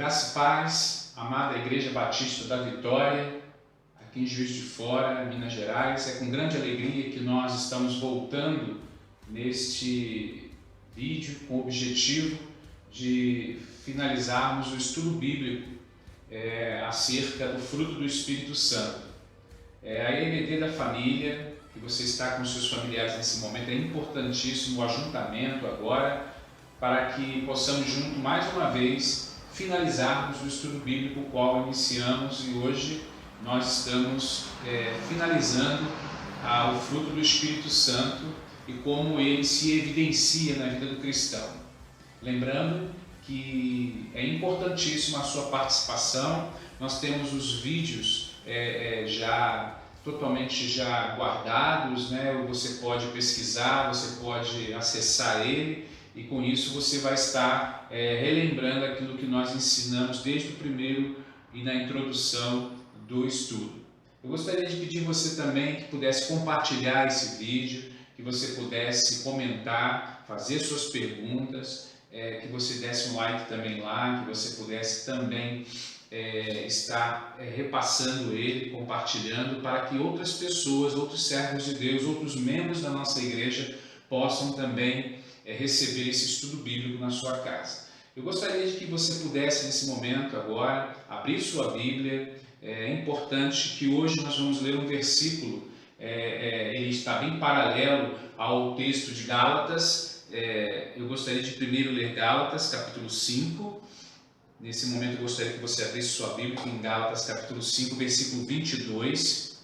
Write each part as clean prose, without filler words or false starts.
Graça e paz, amada Igreja Batista da Vitória, aqui em Juiz de Fora, Minas Gerais. É com grande alegria que nós estamos voltando neste vídeo com o objetivo de finalizarmos o estudo bíblico acerca do fruto do Espírito Santo. A EBD da família, que você está com seus familiares nesse momento, é importantíssimo o ajuntamento agora, para que possamos junto mais uma vez finalizarmos o estudo bíblico o qual iniciamos, e hoje nós estamos finalizando o fruto do Espírito Santo e como ele se evidencia na vida do cristão. Lembrando que é importantíssima a sua participação. Nós temos os vídeos já totalmente guardados, né? Você pode pesquisar, você pode acessar ele, e com isso você vai estar relembrando aquilo que nós ensinamos desde o primeiro e na introdução do estudo. Eu gostaria de pedir você também que pudesse compartilhar esse vídeo, que você pudesse comentar, fazer suas perguntas, que você desse um like também lá, que você pudesse também estar repassando ele, compartilhando, para que outras pessoas, outros servos de Deus, outros membros da nossa igreja possam também receber esse estudo bíblico na sua casa. Eu gostaria de que você pudesse, nesse momento agora, abrir sua Bíblia. É importante que hoje nós vamos ler um versículo, ele está bem paralelo ao texto de Gálatas. Eu gostaria de primeiro ler Gálatas, capítulo 5. Nesse momento eu gostaria que você abrisse sua Bíblia em Gálatas, capítulo 5, versículo 22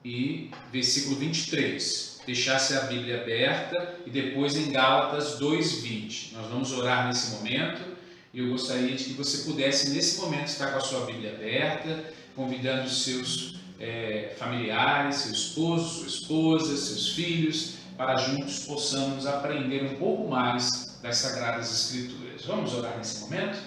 e versículo 23. Deixasse a Bíblia aberta, e depois em Gálatas 2:20. Nós vamos orar nesse momento, e eu gostaria de que você pudesse nesse momento estar com a sua Bíblia aberta, convidando os seus familiares, seu esposo, sua esposa, seus filhos, para juntos possamos aprender um pouco mais das Sagradas Escrituras. Vamos orar nesse momento?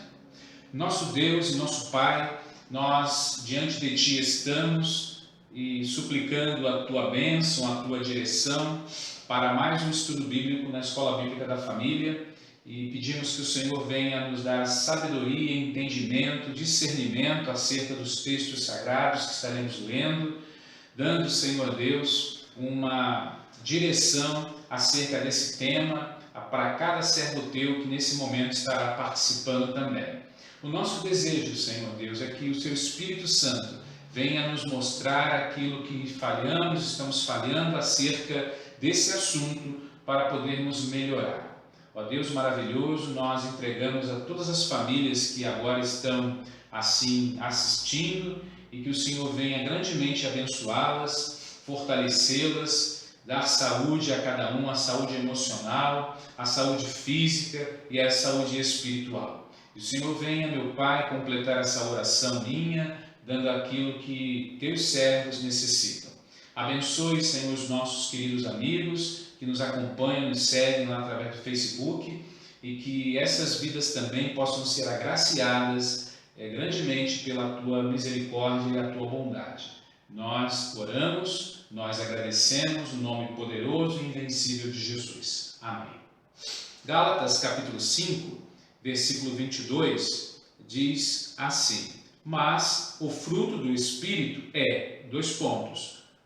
Nosso Deus e nosso Pai, nós diante de Ti estamos e suplicando a Tua bênção, a Tua direção para mais um estudo bíblico na Escola Bíblica da Família, e pedimos que o Senhor venha nos dar sabedoria, entendimento, discernimento acerca dos textos sagrados que estaremos lendo, dando, Senhor Deus, uma direção acerca desse tema para cada servo Teu que nesse momento estará participando também. O nosso desejo, Senhor Deus, é que o Seu Espírito Santo venha nos mostrar aquilo que estamos falhando acerca desse assunto, para podermos melhorar. Ó Deus maravilhoso, nós entregamos a todas as famílias que agora estão assim assistindo, e que o Senhor venha grandemente abençoá-las, fortalecê-las, dar saúde a cada um, a saúde emocional, a saúde física e a saúde espiritual. E o Senhor venha, meu Pai, completar essa oração minha, dando aquilo que Teus servos necessitam. Abençoe, Senhor, os nossos queridos amigos que nos acompanham, nos seguem lá através do Facebook, e que essas vidas também possam ser agraciadas grandemente pela Tua misericórdia e a Tua bondade. Nós oramos, nós agradecemos no nome poderoso e invencível de Jesus. Amém. Gálatas capítulo 5, versículo 22, diz assim: mas o fruto do Espírito é,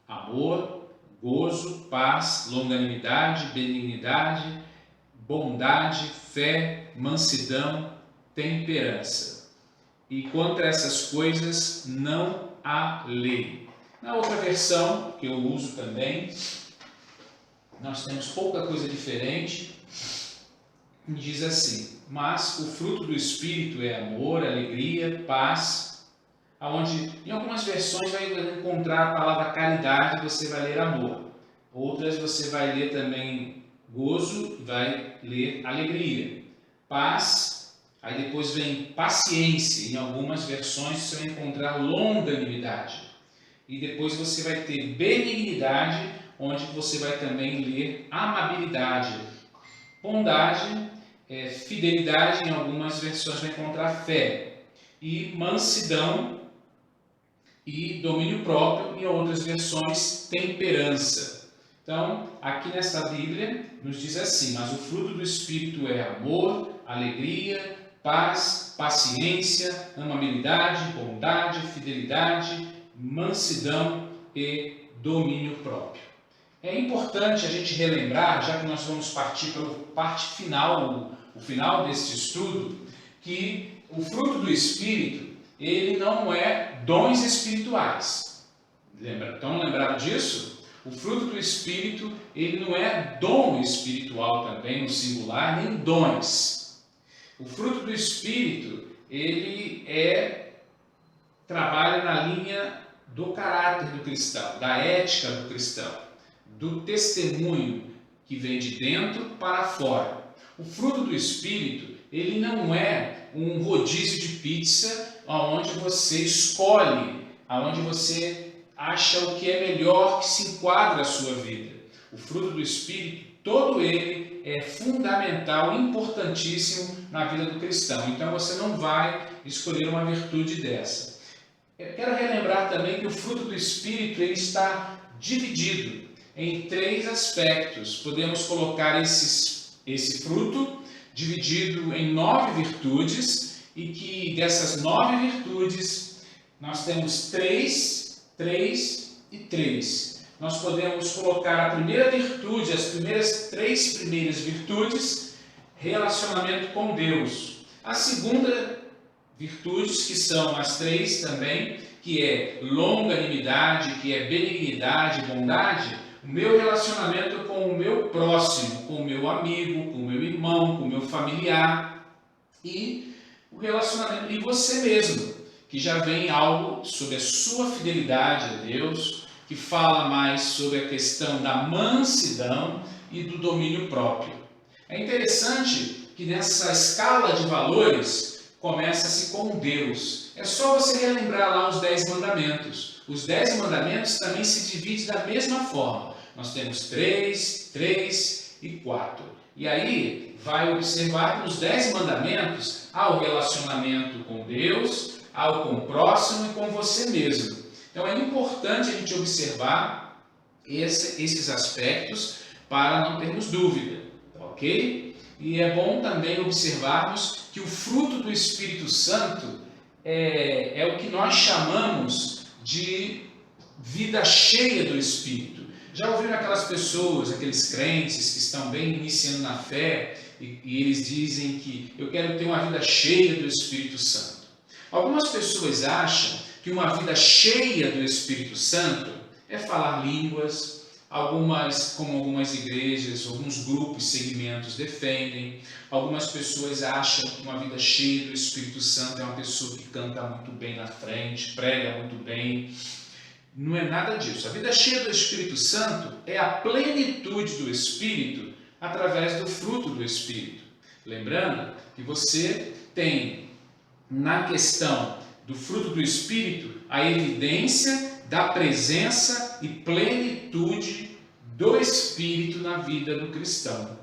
amor, gozo, paz, longanimidade, benignidade, bondade, fé, mansidão, temperança. E contra essas coisas não há lei. Na outra versão, que eu uso também, nós temos pouca coisa diferente, diz assim: mas o fruto do Espírito é amor, alegria, paz, aonde em algumas versões vai encontrar a palavra caridade, você vai ler amor. Outras você vai ler também gozo, vai ler alegria. Paz, aí depois vem paciência, em algumas versões você vai encontrar longanimidade. E depois você vai ter benignidade, onde você vai também ler amabilidade. Bondade, fidelidade, em algumas versões vai encontrar fé. E mansidão e domínio próprio, em outras versões, temperança. Então, aqui nesta Bíblia, nos diz assim: mas o fruto do Espírito é amor, alegria, paz, paciência, amabilidade, bondade, fidelidade, mansidão e domínio próprio. É importante a gente relembrar, já que nós vamos partir para a parte final, o final deste estudo, que o fruto do Espírito, ele não é dons espirituais. Estão lembrados disso? O fruto do Espírito, ele não é dom espiritual também, no singular, nem dons. O fruto do Espírito, ele trabalha na linha do caráter do cristão, da ética do cristão, do testemunho que vem de dentro para fora. O fruto do Espírito, ele não é um rodízio de pizza onde você escolhe, onde você acha o que é melhor, que se enquadra à sua vida. O fruto do Espírito, todo ele é fundamental, importantíssimo na vida do cristão. Então você não vai escolher uma virtude dessa. Eu quero relembrar também que o fruto do Espírito ele está dividido em 3 aspectos. Podemos colocar esse fruto dividido em 9 virtudes e que dessas 9 virtudes nós temos 3 e 3. Nós podemos colocar a primeira virtude, as 3 primeiras virtudes, relacionamento com Deus. A segunda virtudes, que são as 3 também, que é longanimidade, que é benignidade, bondade, o meu relacionamento com o meu próximo, com o meu amigo, com o meu irmão, com o meu familiar, e o relacionamento em você mesmo, que já vem algo sobre a sua fidelidade a Deus, que fala mais sobre a questão da mansidão e do domínio próprio. É interessante que nessa escala de valores começa-se com Deus. É só você relembrar lá os 10 mandamentos. Os 10 mandamentos também se dividem da mesma forma. Nós temos 3, 3 e 4. E aí vai observar que nos 10 mandamentos há o relacionamento com Deus, há o com o próximo e com você mesmo. Então é importante a gente observar esses aspectos para não termos dúvida, ok? E é bom também observarmos que o fruto do Espírito Santo é o que nós chamamos de vida cheia do Espírito. Já ouviram aquelas pessoas, aqueles crentes que estão bem iniciando na fé e eles dizem que eu quero ter uma vida cheia do Espírito Santo. Algumas pessoas acham que uma vida cheia do Espírito Santo é falar línguas, como algumas igrejas, alguns grupos, segmentos defendem. Algumas pessoas acham que uma vida cheia do Espírito Santo é uma pessoa que canta muito bem na frente, prega muito bem. Não é nada disso. A vida cheia do Espírito Santo é a plenitude do Espírito através do fruto do Espírito. Lembrando que você tem na questão do fruto do Espírito a evidência da presença e plenitude do Espírito na vida do cristão.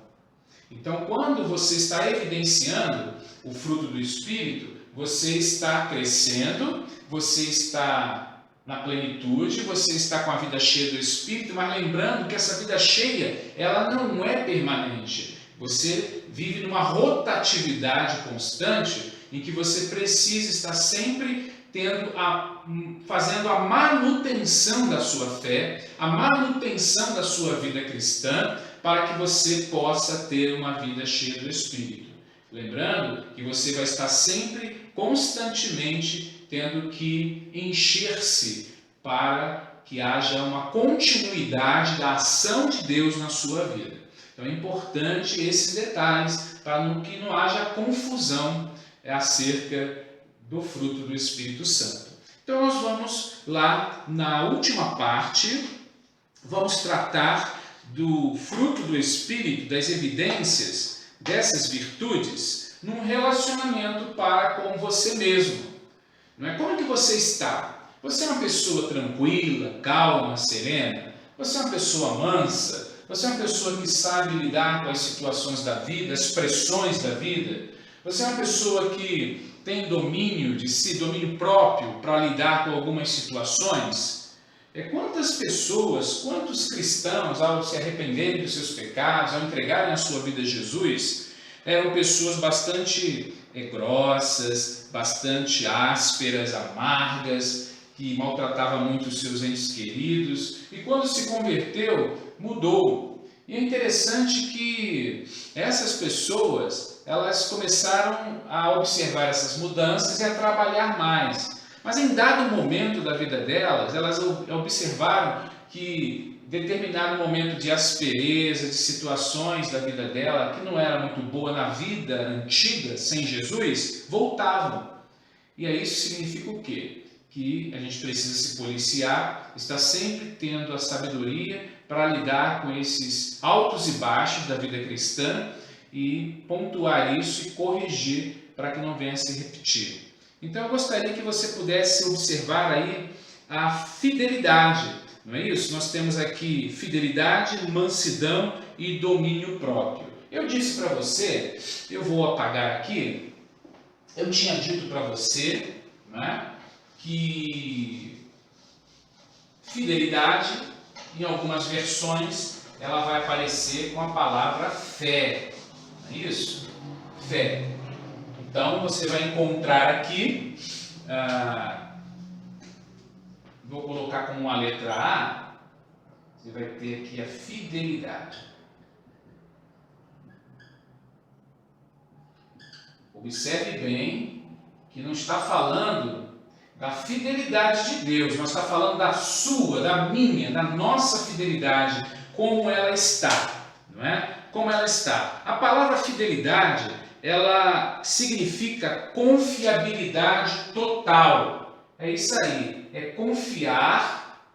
Então, quando você está evidenciando o fruto do Espírito, você está crescendo, você está na plenitude, você está com a vida cheia do Espírito, mas lembrando que essa vida cheia, ela não é permanente. Você vive numa rotatividade constante em que você precisa estar sempre fazendo a manutenção da sua fé, a manutenção da sua vida cristã, para que você possa ter uma vida cheia do Espírito. Lembrando que você vai estar sempre, constantemente, tendo que encher-se para que haja uma continuidade da ação de Deus na sua vida. Então é importante esses detalhes para que não haja confusão acerca do fruto do Espírito Santo. Então nós vamos lá na última parte, vamos tratar do fruto do Espírito, das evidências dessas virtudes, num relacionamento para com você mesmo. Não é? Como que você está? Você é uma pessoa tranquila, calma, serena? Você é uma pessoa mansa? Você é uma pessoa que sabe lidar com as situações da vida, as pressões da vida? Você é uma pessoa que tem domínio de si, domínio próprio para lidar com algumas situações? Quantas pessoas, quantos cristãos, ao se arrependerem dos seus pecados, ao entregarem a sua vida a Jesus, Eram pessoas bastante grossas, bastante ásperas, amargas, que maltratavam muito os seus entes queridos. E quando se converteu, mudou. E é interessante que essas pessoas, elas começaram a observar essas mudanças e a trabalhar mais. Mas em dado momento da vida delas, elas observaram que determinado momento de aspereza, de situações da vida dela que não era muito boa na vida antiga, sem Jesus, voltavam. E aí isso significa o quê? Que a gente precisa se policiar, estar sempre tendo a sabedoria para lidar com esses altos e baixos da vida cristã e pontuar isso e corrigir para que não venha a se repetir. Então eu gostaria que você pudesse observar aí a fidelidade, não é isso? Nós temos aqui fidelidade, mansidão e domínio próprio. Eu disse para você, eu vou apagar aqui, eu tinha dito para você, né, que fidelidade, em algumas versões, ela vai aparecer com a palavra fé, não é isso? Fé. Então, você vai encontrar aqui, vou colocar como uma letra A, você vai ter aqui a fidelidade. Observe bem que não está falando da fidelidade de Deus, mas está falando da sua, da minha, da nossa fidelidade, como ela está, não é? Como ela está. A palavra fidelidade, ela significa confiabilidade total. É isso aí, é confiar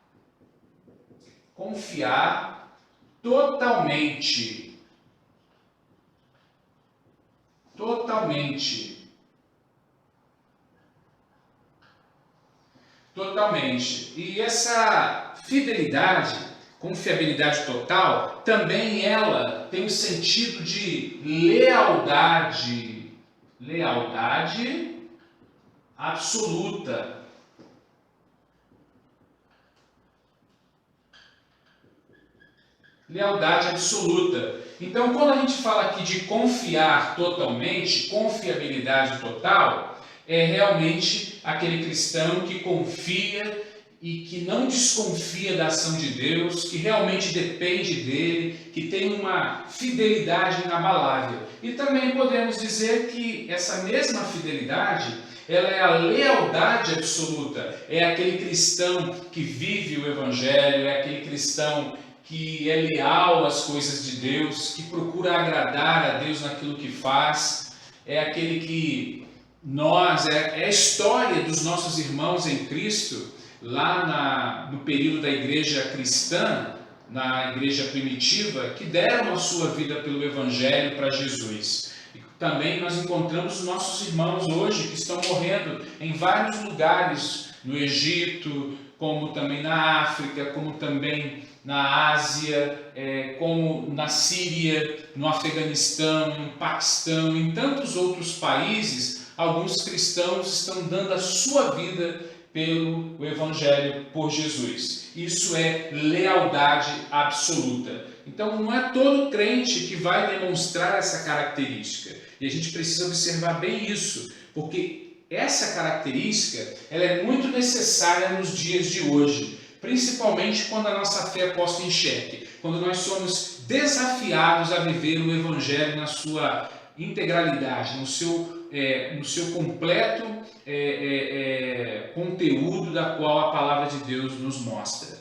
totalmente. Totalmente. E essa fidelidade, confiabilidade total, também ela tem o sentido de lealdade. Lealdade absoluta. Lealdade absoluta. Então, quando a gente fala aqui de confiar totalmente, confiabilidade total, é realmente aquele cristão que confia e que não desconfia da ação de Deus, que realmente depende dele, que tem uma fidelidade inabalável. E também podemos dizer que essa mesma fidelidade, ela é a lealdade absoluta. É aquele cristão que vive o Evangelho, é aquele cristão que é leal às coisas de Deus, que procura agradar a Deus naquilo que faz, é aquele que é a história dos nossos irmãos em Cristo, lá no período da igreja cristã, na igreja primitiva, que deram a sua vida pelo Evangelho para Jesus. E também nós encontramos os nossos irmãos hoje que estão morrendo em vários lugares, no Egito, como também na África, como também na Ásia, como na Síria, no Afeganistão, no Paquistão, em tantos outros países, alguns cristãos estão dando a sua vida pelo Evangelho, por Jesus. Isso é lealdade absoluta. Então não é todo crente que vai demonstrar essa característica. E a gente precisa observar bem isso, porque essa característica ela é muito necessária nos dias de hoje, principalmente quando a nossa fé é posta em xeque, quando nós somos desafiados a viver o Evangelho na sua integralidade, no seu completo conteúdo da qual a palavra de Deus nos mostra.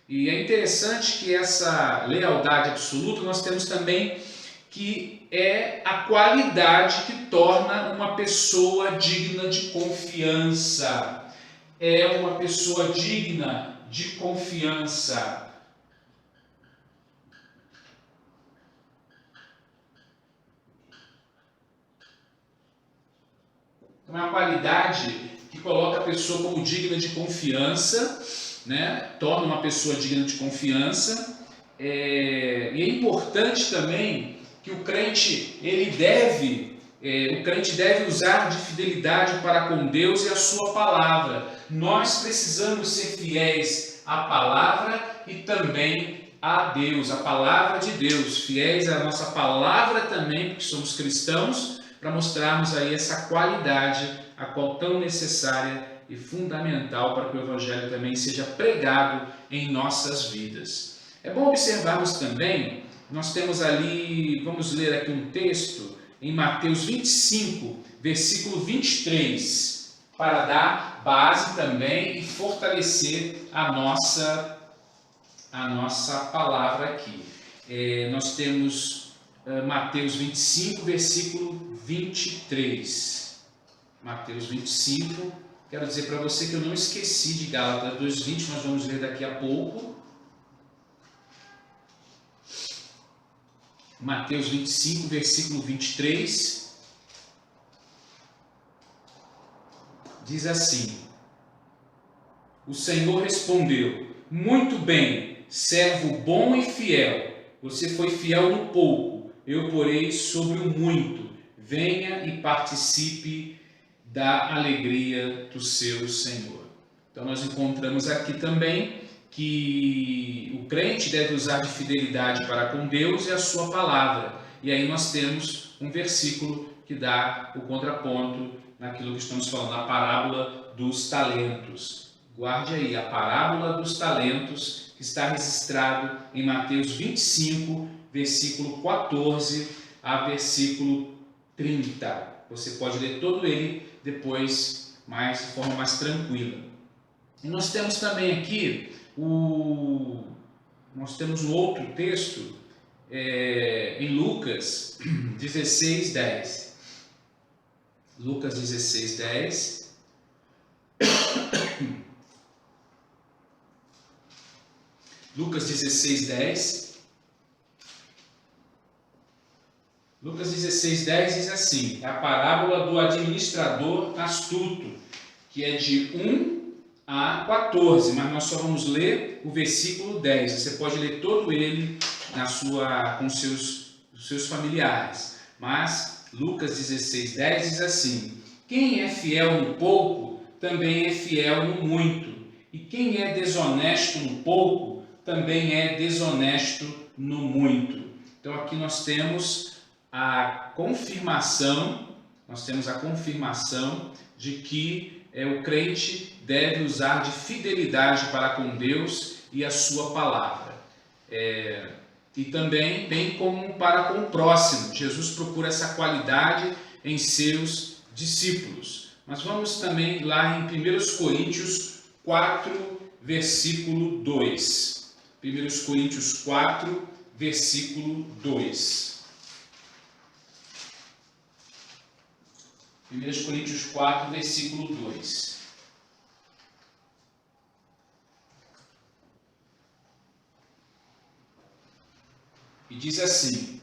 E é interessante que essa lealdade absoluta nós temos também que é a qualidade que torna uma pessoa digna de confiança. É uma pessoa digna de confiança. Então, é uma qualidade que coloca a pessoa como digna de confiança, né? Torna uma pessoa digna de confiança. E é importante também que o crente deve usar de fidelidade para com Deus e a sua palavra. Nós precisamos ser fiéis à palavra e também a Deus, a palavra de Deus, fiéis à nossa palavra também, porque somos cristãos, para mostrarmos aí essa qualidade, a qual tão necessária e fundamental para que o Evangelho também seja pregado em nossas vidas. É bom observarmos também, nós temos ali, vamos ler aqui um texto, em Mateus 25, versículo 23, para dar base também e fortalecer a nossa palavra aqui. Nós temos Mateus 25, versículo 23. Mateus 25, quero dizer para você que eu não esqueci de Gálatas 2:20, nós vamos ler daqui a pouco. Mateus 25, versículo 23, diz assim: o Senhor respondeu: muito bem, servo bom e fiel, você foi fiel no pouco, eu porei sobre o muito, venha e participe da alegria do seu Senhor. Então nós encontramos aqui também que o crente deve usar de fidelidade para com Deus e a sua palavra. E aí nós temos um versículo que dá o contraponto naquilo que estamos falando, a parábola dos talentos. Guarde aí, a parábola dos talentos, que está registrado em Mateus 25, versículo 14 a versículo 30. Você pode ler todo ele depois, de forma mais tranquila. E nós temos também aqui nós temos um outro texto em Lucas 16:10. Lucas 16:10. Lucas 16:10. Lucas 16:10 diz assim: a parábola do administrador astuto, que é de 1 a 14, mas nós só vamos ler o versículo 10. Você pode ler todo ele com seus familiares. Mas Lucas 16:10 diz assim: quem é fiel no pouco, também é fiel no muito. E quem é desonesto no pouco, também é desonesto no muito. Então aqui nós temos a confirmação de que o crente deve usar de fidelidade para com Deus e a sua palavra. E também bem como para com o próximo. Jesus procura essa qualidade em seus discípulos. Mas vamos também lá em 1 Coríntios 4, versículo 2. 1 Coríntios 4, versículo 2. 1 Coríntios 4, versículo 2. E diz assim: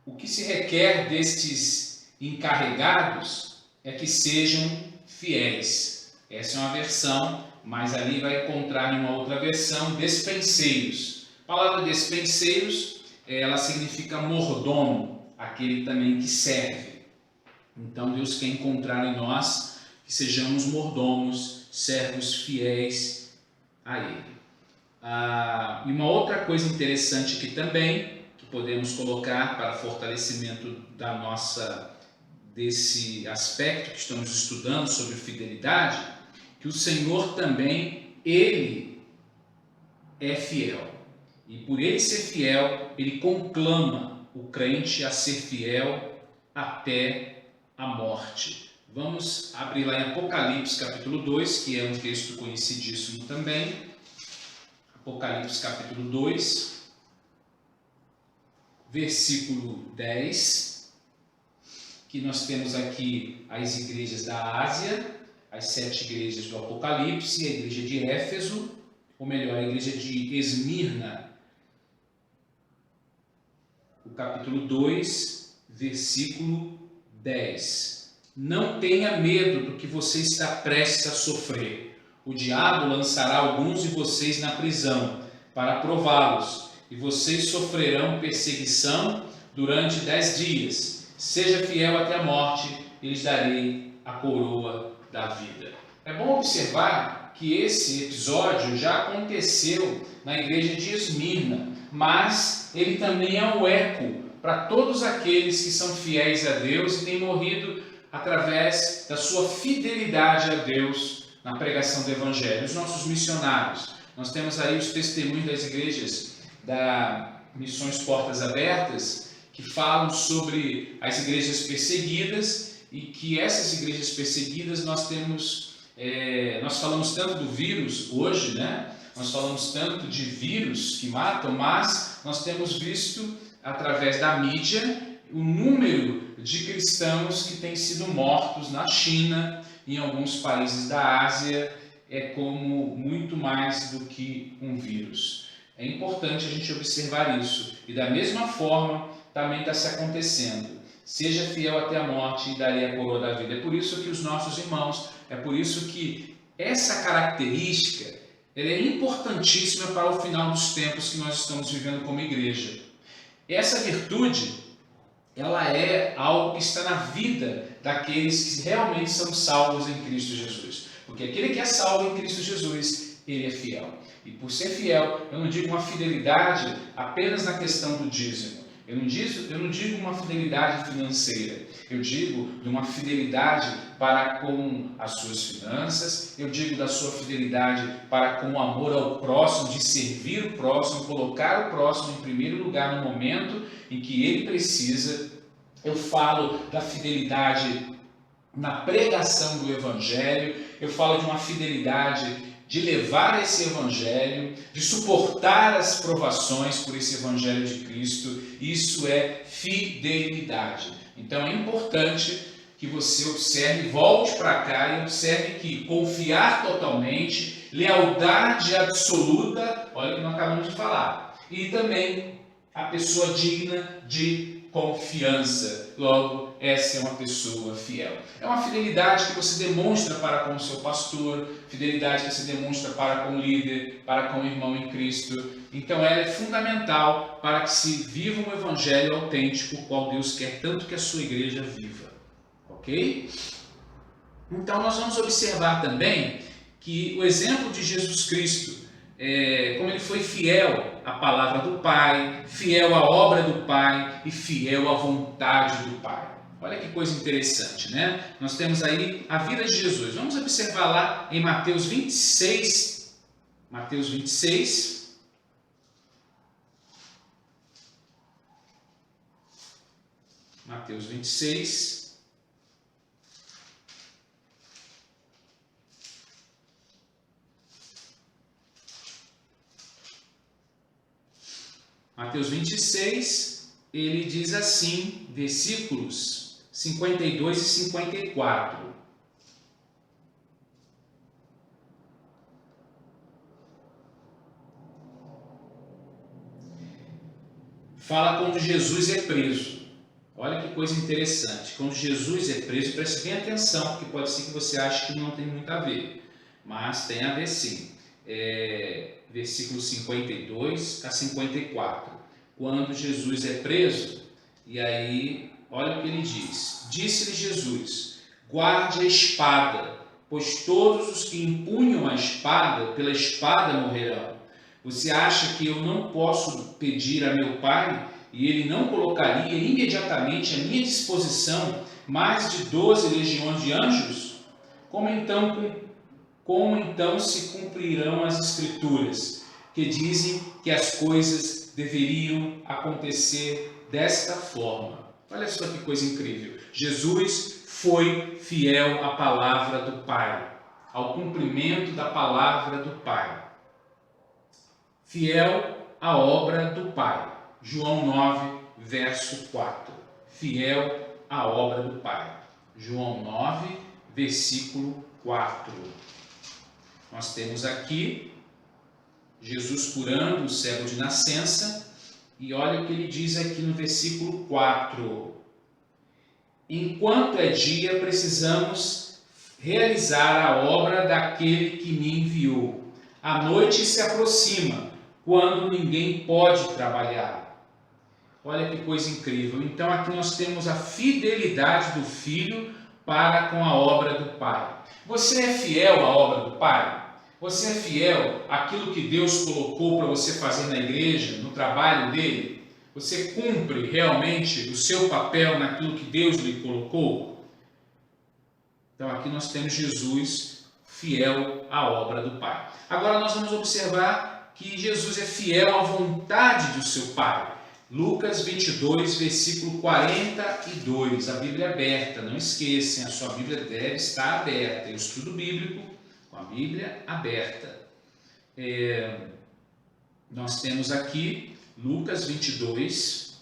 o que se requer destes encarregados é que sejam fiéis. Essa é uma versão, mas ali vai encontrar em uma outra versão despenseiros. A palavra despenseiros, ela significa mordomo, aquele também que serve. Então Deus quer encontrar em nós que sejamos mordomos, servos fiéis a Ele. E uma outra coisa interessante aqui também, que podemos colocar para fortalecimento desse aspecto que estamos estudando sobre fidelidade, que o Senhor também, Ele é fiel. E por Ele ser fiel, Ele conclama o crente a ser fiel até a morte. Vamos abrir lá em Apocalipse capítulo 2, que é um texto conhecidíssimo também. Apocalipse capítulo 2, versículo 10, que nós temos aqui as igrejas da Ásia, as 7 igrejas do Apocalipse, a igreja de Éfeso, ou melhor, a igreja de Esmirna. O capítulo 2, versículo 10. Não tenha medo do que você está prestes a sofrer. O diabo lançará alguns de vocês na prisão para prová-los, e vocês sofrerão perseguição durante 10 dias. Seja fiel até a morte, e lhes darei a coroa da vida. É bom observar que esse episódio já aconteceu na igreja de Esmirna, mas ele também é um eco para todos aqueles que são fiéis a Deus e têm morrido através da sua fidelidade a Deus na pregação do Evangelho. Os nossos missionários, nós temos aí os testemunhos das igrejas da Missões Portas Abertas, que falam sobre as igrejas perseguidas, e que essas igrejas perseguidas nós falamos tanto do vírus hoje, né? Nós falamos tanto de vírus que matam, mas nós temos visto através da mídia o número de cristãos que têm sido mortos na China, em alguns países da Ásia, é como muito mais do que um vírus. É importante a gente observar isso. E da mesma forma também está se acontecendo. Seja fiel até a morte e darei a coroa da vida. É por isso que os nossos irmãos, é por isso que essa característica ela é importantíssima para o final dos tempos que nós estamos vivendo como igreja. Essa virtude, ela é algo que está na vida daqueles que realmente são salvos em Cristo Jesus. Porque aquele que é salvo em Cristo Jesus, ele é fiel. E por ser fiel, eu não digo uma fidelidade apenas na questão do dízimo. Eu não digo uma fidelidade financeira, eu digo de uma fidelidade para com as suas finanças, eu digo da sua fidelidade para com o amor ao próximo, de servir o próximo, colocar o próximo em primeiro lugar no momento em que ele precisa. Eu falo da fidelidade na pregação do Evangelho, eu falo de uma fidelidade de levar esse Evangelho, de suportar as provações por esse Evangelho de Cristo. Isso é fidelidade. Então é importante que você observe, volte para cá e observe que confiar totalmente, lealdade absoluta, olha o que nós acabamos de falar, e também a pessoa digna de confiança. Logo, essa é uma pessoa fiel. É uma fidelidade que você demonstra para com o seu pastor, fidelidade que você demonstra para com o líder, para com o irmão em Cristo. Então ela é fundamental para que se viva um evangelho autêntico, o qual Deus quer tanto que a sua igreja viva. Ok? Então nós vamos observar também que o exemplo de Jesus Cristo, como ele foi fiel à palavra do Pai, fiel à obra do Pai e fiel à vontade do Pai. Olha que coisa interessante, né? Nós temos aí a vida de Jesus. Vamos observar lá em Mateus 26. Mateus 26. Mateus 26. Mateus 26, ele diz assim, versículos 52 e 54. Fala quando Jesus é preso. Olha que coisa interessante. Quando Jesus é preso, preste bem atenção, porque pode ser que você ache que não tem muito a ver. Mas tem a ver sim. Versículos 52 a 54. Quando Jesus é preso, e aí, olha o que ele diz. Disse-lhe Jesus, guarde a espada, pois todos os que empunham a espada, pela espada morrerão. Você acha que eu não posso pedir a meu Pai, e ele não colocaria imediatamente à minha disposição mais de 12 legiões de anjos? Como então se cumprirão as Escrituras, que dizem que as coisas deveriam acontecer desta forma? Olha só que coisa incrível. Jesus foi fiel à palavra do Pai, ao cumprimento da palavra do Pai. Fiel à obra do Pai. João 9, verso 4. Fiel à obra do Pai. João 9, versículo 4. Nós temos aqui Jesus curando o cego de nascença, e olha o que ele diz aqui no versículo 4. Enquanto é dia, precisamos realizar a obra daquele que me enviou. A noite se aproxima, quando ninguém pode trabalhar. Olha que coisa incrível. Então aqui nós temos a fidelidade do Filho para com a obra do Pai. Você é fiel à obra do Pai? Você é fiel àquilo que Deus colocou para você fazer na igreja, no trabalho dele? Você cumpre realmente o seu papel naquilo que Deus lhe colocou? Então aqui nós temos Jesus fiel à obra do Pai. Agora nós vamos observar que Jesus é fiel à vontade do seu Pai. Lucas 22, versículo 42, a Bíblia aberta, não esqueçam, a sua Bíblia deve estar aberta, o estudo bíblico com a Bíblia aberta. Nós temos aqui Lucas 22,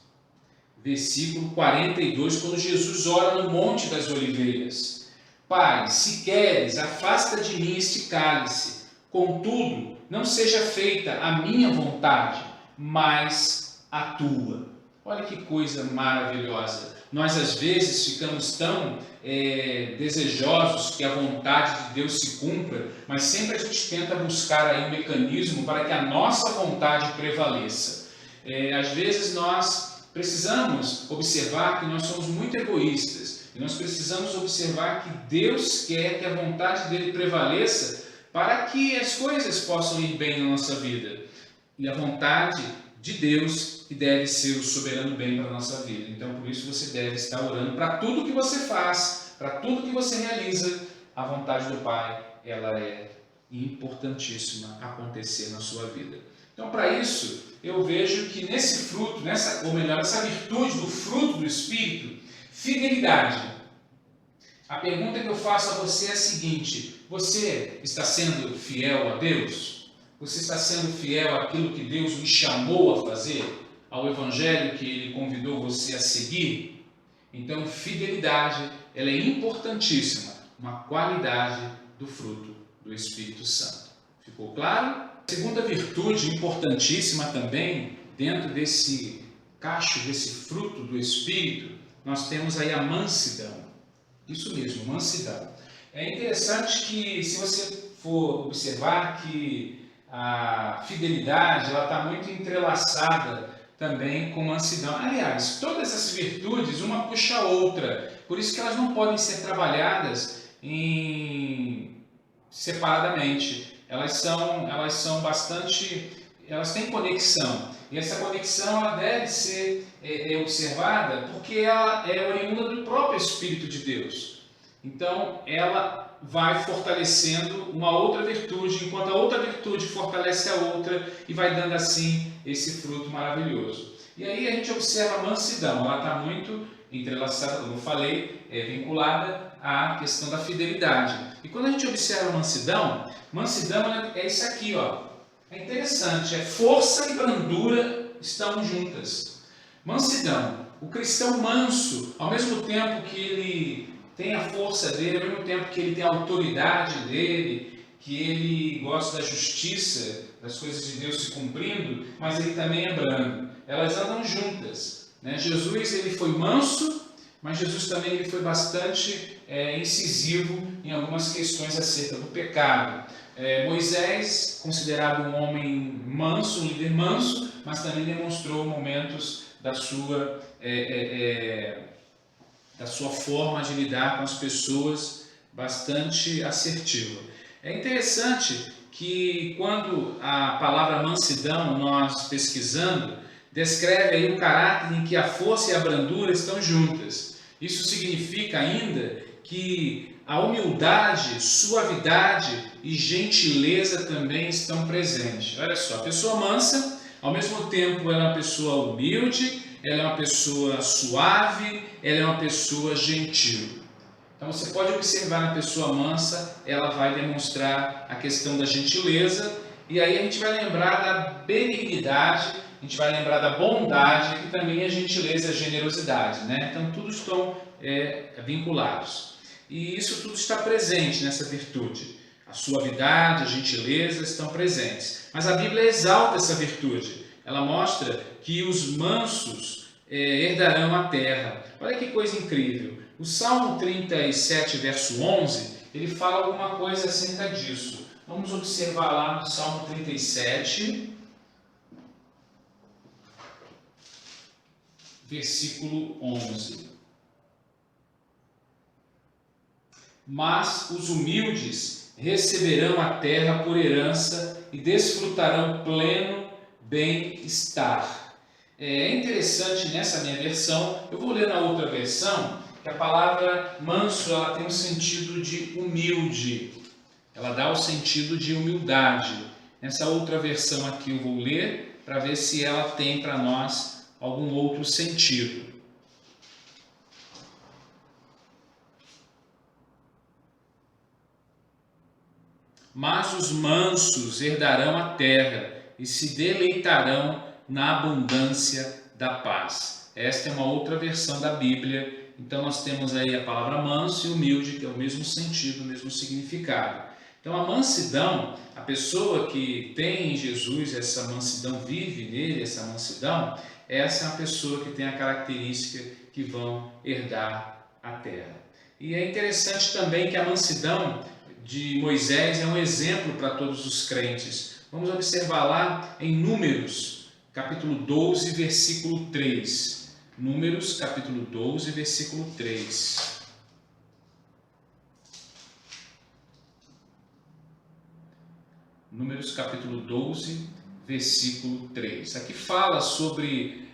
versículo 42, quando Jesus ora no Monte das Oliveiras. Pai, se queres, afasta de mim este cálice, contudo, não seja feita a minha vontade, mas a tua. Olha que coisa maravilhosa. Nós às vezes ficamos tão desejosos que a vontade de Deus se cumpra, mas sempre a gente tenta buscar aí um mecanismo para que a nossa vontade prevaleça. Às vezes nós precisamos observar que nós somos muito egoístas e nós precisamos observar que Deus quer que a vontade dele prevaleça para que as coisas possam ir bem na nossa vida. E a vontade de Deus que deve ser o soberano bem para a nossa vida. Então, por isso, você deve estar orando para tudo que você faz, para tudo que você realiza. A vontade do Pai, ela é importantíssima acontecer na sua vida. Então, para isso, eu vejo que nesse fruto, essa virtude do fruto do Espírito, fidelidade. A pergunta que eu faço a você é a seguinte: você está sendo fiel a Deus? Você está sendo fiel àquilo que Deus lhe chamou a fazer? Ao Evangelho que Ele convidou você a seguir? Então, fidelidade, ela é importantíssima, uma qualidade do fruto do Espírito Santo. Ficou claro? Segunda virtude importantíssima também, dentro desse cacho, desse fruto do Espírito, nós temos aí a mansidão. Isso mesmo, mansidão. É interessante que, se você for observar que a fidelidade ela está muito entrelaçada também com mansidão. Aliás, todas essas virtudes, uma puxa a outra. Por isso que elas não podem ser trabalhadas separadamente. Elas são bastante... Elas têm conexão. E essa conexão ela deve ser observada porque ela é oriunda do próprio Espírito de Deus. Então, ela vai fortalecendo uma outra virtude, enquanto a outra virtude fortalece a outra e vai dando assim esse fruto maravilhoso. E aí a gente observa a mansidão, ela está muito entrelaçada, como eu falei, vinculada à questão da fidelidade. E quando a gente observa a mansidão é isso aqui, ó. É interessante, força e brandura estão juntas. Mansidão, o cristão manso, ao mesmo tempo que ele tem a força dele, ao mesmo tempo que ele tem a autoridade dele, que ele gosta da justiça, das coisas de Deus se cumprindo, mas ele também é brando. Elas andam juntas. Né? Jesus ele foi manso, mas Jesus também ele foi bastante incisivo em algumas questões acerca do pecado. Moisés, considerado um homem manso, um líder manso, mas também demonstrou momentos da sua forma de lidar com as pessoas bastante assertiva. É interessante que quando a palavra mansidão, nós pesquisando, descreve aí o caráter em que a força e a brandura estão juntas. Isso significa ainda que a humildade, suavidade e gentileza também estão presentes. Olha só, a pessoa mansa, ao mesmo tempo ela é uma pessoa humilde, ela é uma pessoa suave, ela é uma pessoa gentil. Então você pode observar na pessoa mansa, ela vai demonstrar a questão da gentileza, e aí a gente vai lembrar da benignidade, a gente vai lembrar da bondade, que também é gentileza e a generosidade, né? Então tudo estão vinculados. E isso tudo está presente nessa virtude. A suavidade, a gentileza estão presentes. Mas a Bíblia exalta essa virtude. Ela mostra que os mansos herdarão a terra. Olha que coisa incrível. O Salmo 37, verso 11, ele fala alguma coisa acerca disso. Vamos observar lá no Salmo 37, versículo 11. Mas os humildes receberão a terra por herança e desfrutarão pleno bem-estar. É interessante nessa minha versão, eu vou ler na outra versão, que a palavra manso ela tem um sentido de humilde, ela dá o sentido de humildade. Nessa outra versão aqui eu vou ler para ver se ela tem para nós algum outro sentido. Mas os mansos herdarão a terra e se deleitarão na abundância da paz. Esta é uma outra versão da Bíblia. Então nós temos aí a palavra manso e humilde, que é o mesmo sentido, o mesmo significado. Então a mansidão, a pessoa que tem em Jesus essa mansidão, vive nele essa mansidão, essa é uma pessoa que tem a característica que vão herdar a terra. E é interessante também que a mansidão de Moisés é um exemplo para todos os crentes. Vamos observar lá em Números, capítulo 12, versículo 3. Números, capítulo 12, versículo 3. Números, capítulo 12, versículo 3. Aqui fala sobre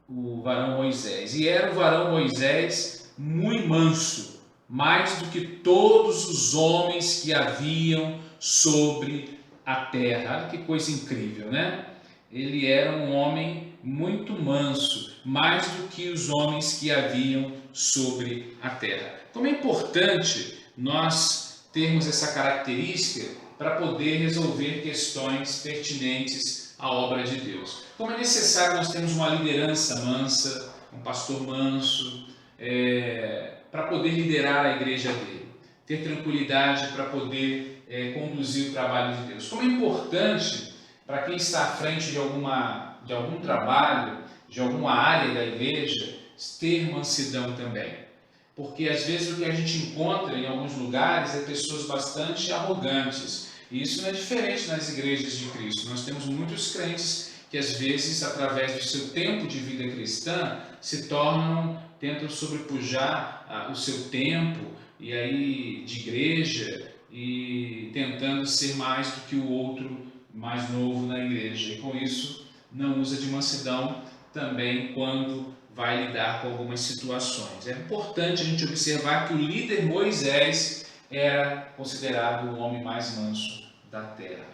o varão Moisés. E era o varão Moisés muito manso, mais do que todos os homens que haviam sobre a terra. Olha que coisa incrível, né? Ele era um homem muito manso, mais do que os homens que haviam sobre a terra. Como é importante nós termos essa característica para poder resolver questões pertinentes à obra de Deus. Como é necessário nós termos uma liderança mansa, um pastor manso, para poder liderar a igreja dele, ter tranquilidade para poder conduzir o trabalho de Deus. Como é importante para quem está à frente de algum trabalho, de alguma área da igreja, ter mansidão também. Porque às vezes o que a gente encontra em alguns lugares é pessoas bastante arrogantes. E isso não é diferente nas igrejas de Cristo. Nós temos muitos crentes que às vezes, através do seu tempo de vida cristã, tentam sobrepujar o seu tempo e aí de igreja e tentando ser mais do que o outro mais novo na igreja. E com isso não usa de mansidão também quando vai lidar com algumas situações. É importante a gente observar que o líder Moisés era considerado o homem mais manso da terra.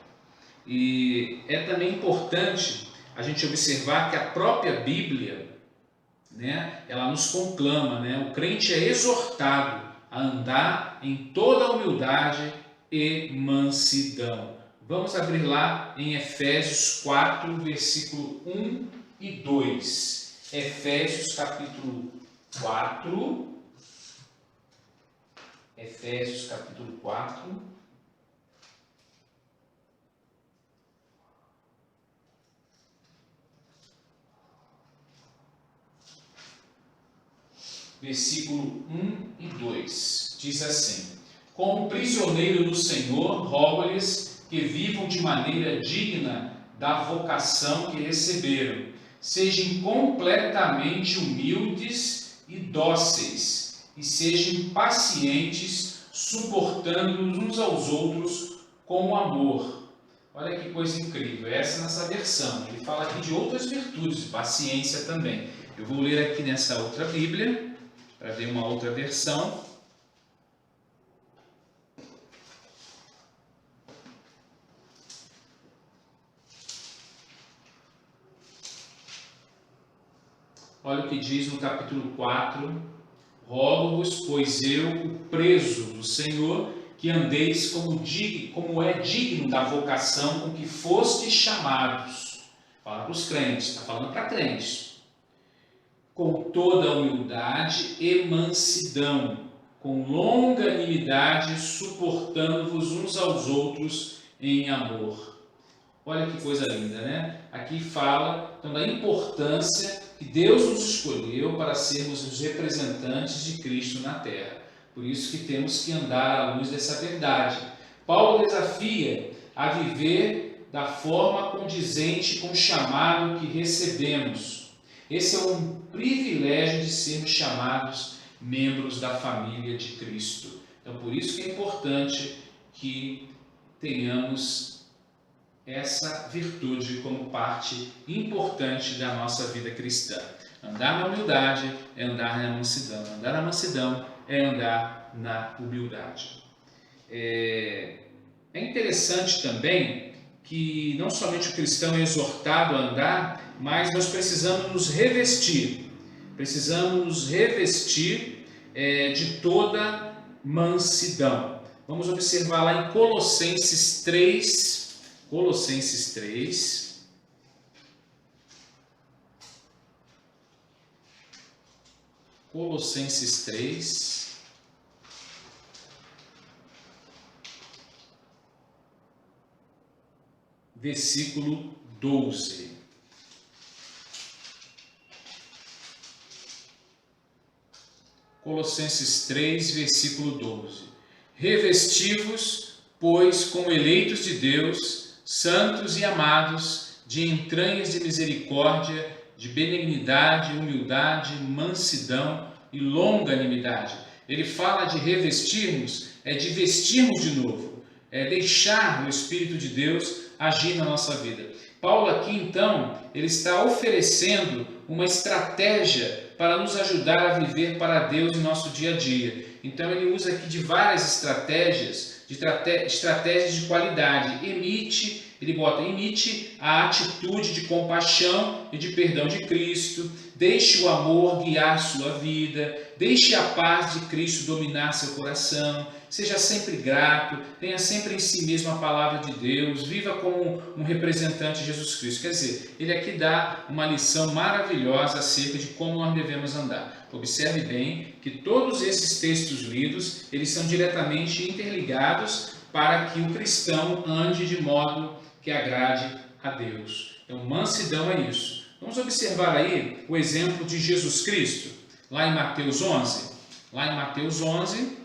E é também importante a gente observar que a própria Bíblia, ela nos conclama, o crente é exortado a andar em toda a humildade e mansidão. Vamos abrir lá em Efésios 4, versículo 1 e 2. Efésios capítulo 4. Efésios capítulo 4. Versículo 1 e 2. Diz assim: Como prisioneiro do Senhor, rogo-lhes que vivam de maneira digna da vocação que receberam. Sejam completamente humildes e dóceis, e sejam pacientes, suportando uns aos outros com amor. Olha que coisa incrível, essa nessa versão. Ele fala aqui de outras virtudes, paciência também. Eu vou ler aqui nessa outra Bíblia, para ver uma outra versão. Olha o que diz no capítulo 4. Rogo-vos, pois eu, o preso do Senhor, que andeis como é digno da vocação com que fostes chamados. Fala para os crentes, está falando para crentes. Com toda a humildade e mansidão, com longanimidade, suportando-vos uns aos outros em amor. Olha que coisa linda, né? Aqui fala então da importância que Deus nos escolheu para sermos os representantes de Cristo na terra. Por isso que temos que andar à luz dessa verdade. Paulo desafia a viver da forma condizente com o chamado que recebemos. Esse é um privilégio de sermos chamados membros da família de Cristo. Então, por isso que é importante que tenhamos essa virtude como parte importante da nossa vida cristã. Andar na humildade é andar na mansidão. Andar na mansidão é andar na humildade. É interessante também que não somente o cristão é exortado a andar, mas nós precisamos nos revestir. Precisamos nos revestir de toda mansidão. Vamos observar lá em Colossenses 3. Colossenses 3. Colossenses 3. Versículo 12. Colossenses 3, versículo 12. Revesti-vos, pois, como eleitos de Deus, santos e amados, de entranhas de misericórdia, de benignidade, humildade, mansidão e longanimidade. Ele fala de revestirmos, de vestirmos de novo, deixar o Espírito de Deus agir na nossa vida. Paulo aqui, então, ele está oferecendo uma estratégia para nos ajudar a viver para Deus em nosso dia a dia. Então, ele usa aqui de várias estratégias de qualidade. Imite a atitude de compaixão e de perdão de Cristo, deixe o amor guiar sua vida, deixe a paz de Cristo dominar seu coração, seja sempre grato, tenha sempre em si mesmo a palavra de Deus, viva como um representante de Jesus Cristo. Quer dizer, ele aqui dá uma lição maravilhosa acerca de como nós devemos andar. Observe bem que todos esses textos lidos, eles são diretamente interligados para que o cristão ande de modo que agrade a Deus. Então, mansidão é isso. Vamos observar aí o exemplo de Jesus Cristo, lá em Mateus 11. Lá em Mateus 11,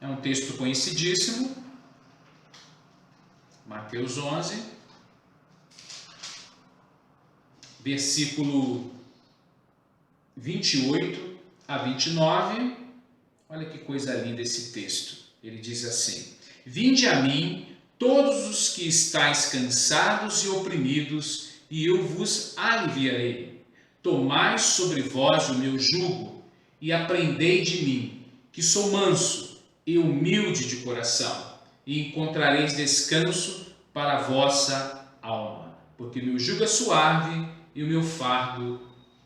é um texto conhecidíssimo. Mateus 11, versículo 28 a 29. Olha que coisa linda esse texto. Ele diz assim: Vinde a mim, todos os que estáis cansados e oprimidos, e eu vos aliviarei. Tomai sobre vós o meu jugo, e aprendei de mim, que sou manso e humilde de coração, e encontrareis descanso para a vossa alma, porque meu jugo é suave e o meu fardo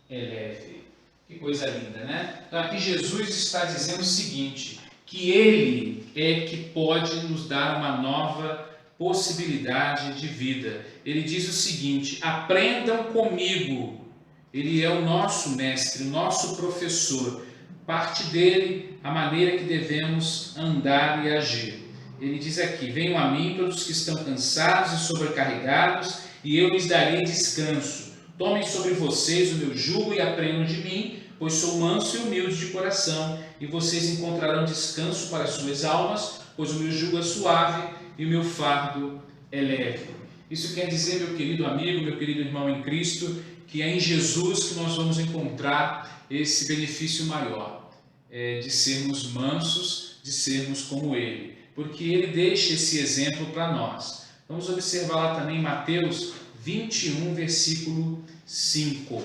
é leve. Que coisa linda, né? Então aqui Jesus está dizendo o seguinte, que Ele é que pode nos dar uma nova possibilidade de vida. Ele diz o seguinte: aprendam comigo. Ele é o nosso mestre, o nosso professor. Parte dele a maneira que devemos andar e agir. Ele diz aqui: venham a mim todos os que estão cansados e sobrecarregados, e eu lhes darei descanso. Tomem sobre vocês o meu jugo e aprendam de mim, pois sou manso e humilde de coração, e vocês encontrarão descanso para as suas almas, pois o meu jugo é suave e o meu fardo é leve. Isso quer dizer, meu querido amigo, meu querido irmão em Cristo, que é em Jesus que nós vamos encontrar esse benefício maior, de sermos mansos, de sermos como Ele, porque Ele deixa esse exemplo para nós. Vamos observar lá também Mateus 21, versículo 5.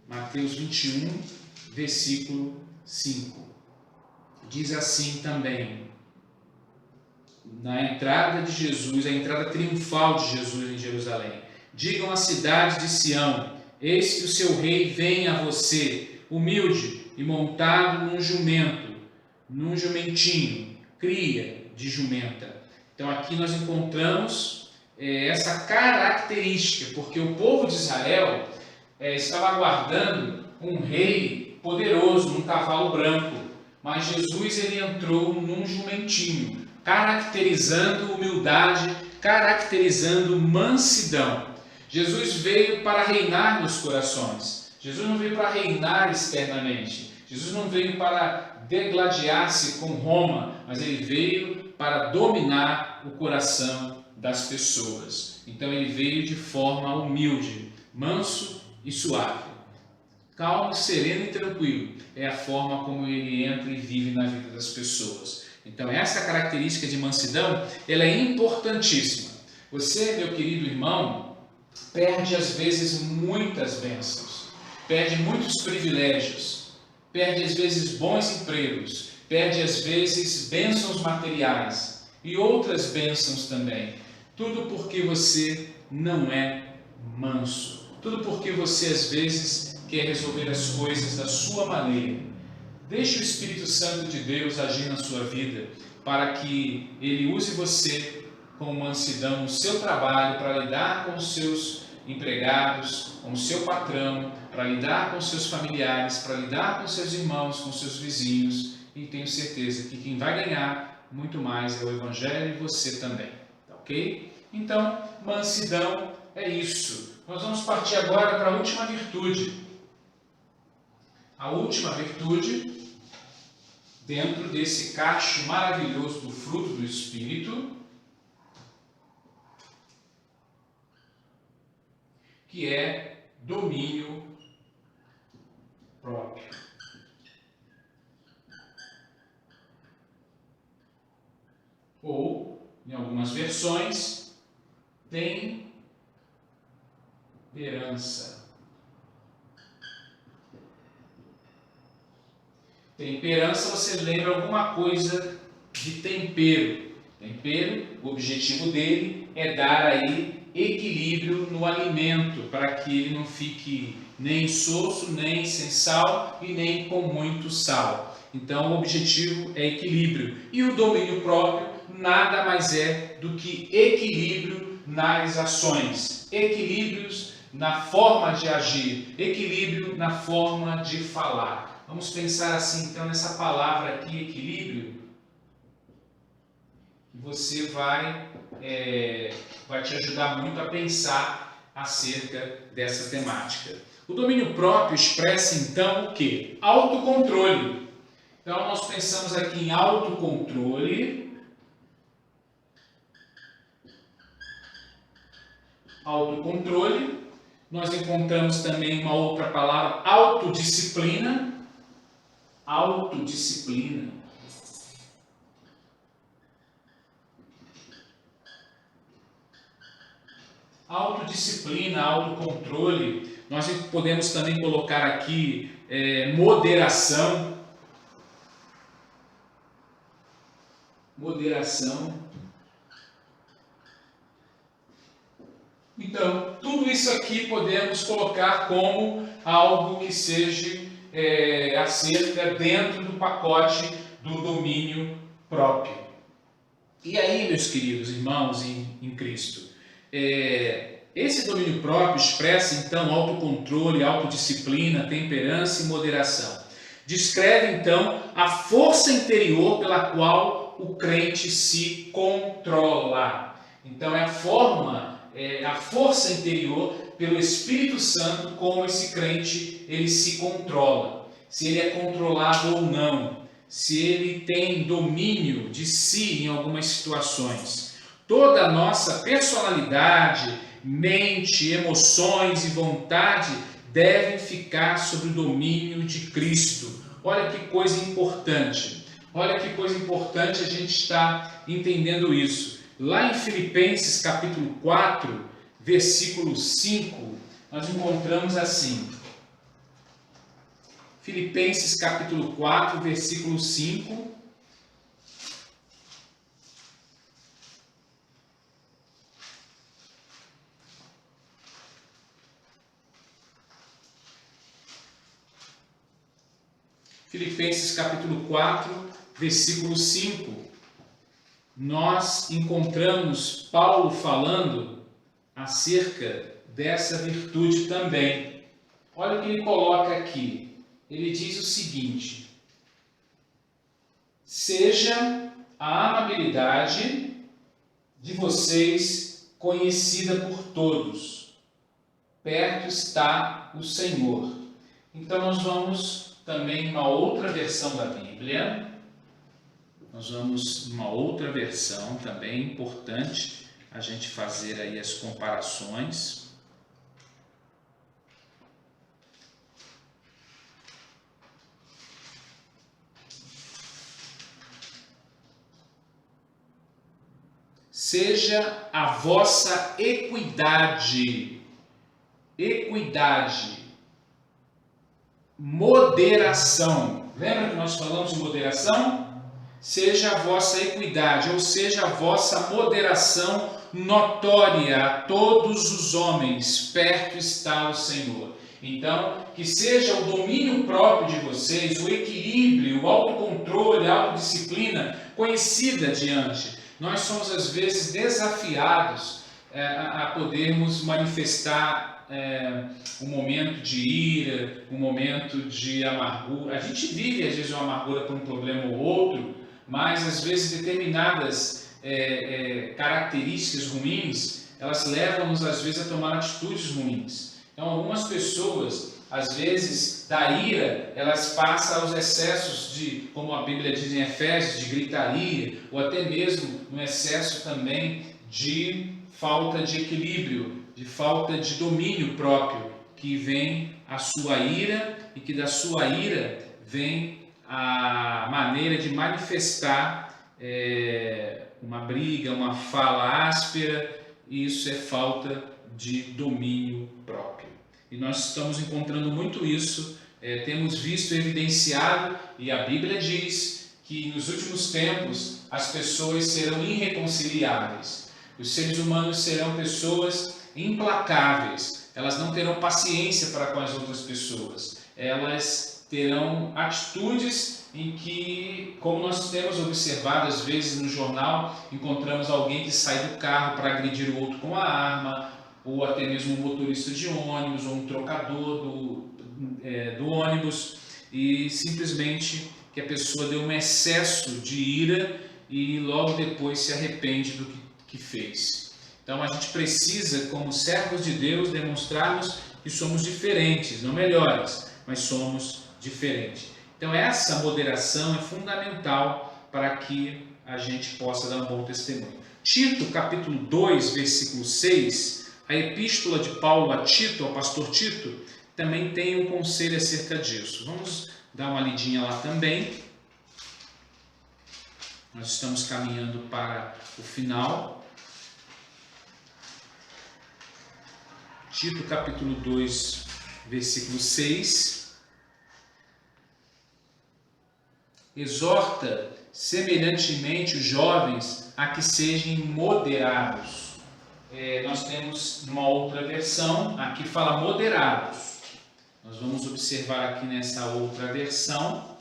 Mateus 21, versículo 5. Diz assim também, na entrada de Jesus, a entrada triunfal de Jesus em Jerusalém: digam à cidade de Sião, eis que o seu rei vem a você, humilde e montado num jumentinho, cria de jumenta. Então aqui nós encontramos essa característica, porque o povo de Israel estava aguardando um rei poderoso, num cavalo branco, mas Jesus ele entrou num jumentinho, caracterizando humildade, caracterizando mansidão. Jesus veio para reinar nos corações. Jesus não veio para reinar externamente. Jesus não veio para degladiar-se com Roma, mas ele veio para dominar o coração das pessoas. Então ele veio de forma humilde, manso e suave. Calmo, sereno e tranquilo é a forma como ele entra e vive na vida das pessoas. Então essa característica de mansidão, ela é importantíssima. Você, meu querido irmão, perde às vezes muitas bênçãos, perde muitos privilégios, perde às vezes bons empregos, perde às vezes bênçãos materiais e outras bênçãos também. Tudo porque você não é manso. Tudo porque você às vezes quer resolver as coisas da sua maneira. Deixe o Espírito Santo de Deus agir na sua vida para que ele use você com mansidão no seu trabalho para lidar com os seus empregados, com o seu patrão, para lidar com os seus familiares, para lidar com os seus irmãos, com os seus vizinhos. E tenho certeza que quem vai ganhar muito mais é o Evangelho e você também. Tá ok? Então, mansidão é isso. Nós vamos partir agora para a última virtude. A última virtude, dentro desse cacho maravilhoso do fruto do Espírito, que é domínio próprio. Ou, em algumas versões, temperança. Temperança, você lembra alguma coisa de tempero. Tempero, o objetivo dele é dar aí equilíbrio no alimento, para que ele não fique nem insosso, nem sem sal e nem com muito sal. Então o objetivo é equilíbrio. E o domínio próprio nada mais é do que equilíbrio nas ações, equilíbrios na forma de agir, equilíbrio na forma de falar. Vamos pensar assim, então, nessa palavra aqui, equilíbrio. Você vai te ajudar muito a pensar acerca dessa temática. O domínio próprio expressa, então, o quê? Autocontrole. Então, nós pensamos aqui em autocontrole. Autocontrole. Nós encontramos também uma outra palavra, autodisciplina. Autodisciplina. Autodisciplina, autocontrole. Nós podemos também colocar aqui moderação. Moderação. Então, tudo isso aqui podemos colocar como algo que seja acerca dentro do pacote do domínio próprio. E aí, meus queridos irmãos em Cristo, esse domínio próprio expressa, então, autocontrole, autodisciplina, temperança e moderação. Descreve, então, a força interior pela qual o crente se controla. Então, é a força interior pelo Espírito Santo como esse crente ele se controla. Se ele é controlado ou não. Se ele tem domínio de si em algumas situações. Toda a nossa personalidade, mente, emoções e vontade devem ficar sob o domínio de Cristo. Olha que coisa importante. Olha que coisa importante a gente está entendendo isso. Lá em Filipenses capítulo 4, versículo 5, nós encontramos assim. Filipenses capítulo 4, versículo 5. Filipenses capítulo 4, versículo 5. Nós encontramos Paulo falando acerca dessa virtude também. Olha o que ele coloca aqui. Ele diz o seguinte: seja a amabilidade de vocês conhecida por todos. Perto está o Senhor. Então nós vamos também em uma outra versão da Bíblia. Nós vamos numa outra versão também, importante a gente fazer aí as comparações. seja a vossa equidade, moderação. Lembra que nós falamos de moderação? Seja a vossa equidade, ou seja, a vossa moderação notória a todos os homens, perto está o Senhor. Então, que seja o domínio próprio de vocês, o equilíbrio, o autocontrole, a autodisciplina conhecida diante. Nós somos às vezes desafiados a podermos manifestar um momento de ira, um momento de amargura. A gente vive às vezes uma amargura por um problema ou outro, mas às vezes determinadas características ruins, elas levam-nos às vezes a tomar atitudes ruins. Então algumas pessoas, às vezes, da ira, elas passam aos excessos de, como a Bíblia diz em Efésios, de gritaria, ou até mesmo no excesso também de falta de equilíbrio, de falta de domínio próprio, que vem a sua ira e que da sua ira vem a maneira de manifestar uma briga, uma fala áspera, e isso é falta de domínio próprio. E nós estamos encontrando muito isso, temos visto evidenciado, e a Bíblia diz que nos últimos tempos as pessoas serão irreconciliáveis. Os seres humanos serão pessoas implacáveis, elas não terão paciência para com as outras pessoas, elas terão atitudes em que, como nós temos observado às vezes no jornal, encontramos alguém que sai do carro para agredir o outro com a arma, ou até mesmo um motorista de ônibus, ou um trocador do ônibus, e simplesmente que a pessoa deu um excesso de ira e logo depois se arrepende do que fez. Então a gente precisa, como servos de Deus, demonstrarmos que somos diferentes, não melhores, mas somos diferentes. Então essa moderação é fundamental para que a gente possa dar um bom testemunho. Tito, capítulo 2, versículo 6, a epístola de Paulo a Tito, ao pastor Tito, também tem um conselho acerca disso. Vamos dar uma lidinha lá também. Nós estamos caminhando para o final. Tito, capítulo 2, versículo 6. Exorta semelhantemente os jovens a que sejam moderados. Nós temos uma outra versão, aqui fala moderados. Nós vamos observar aqui nessa outra versão.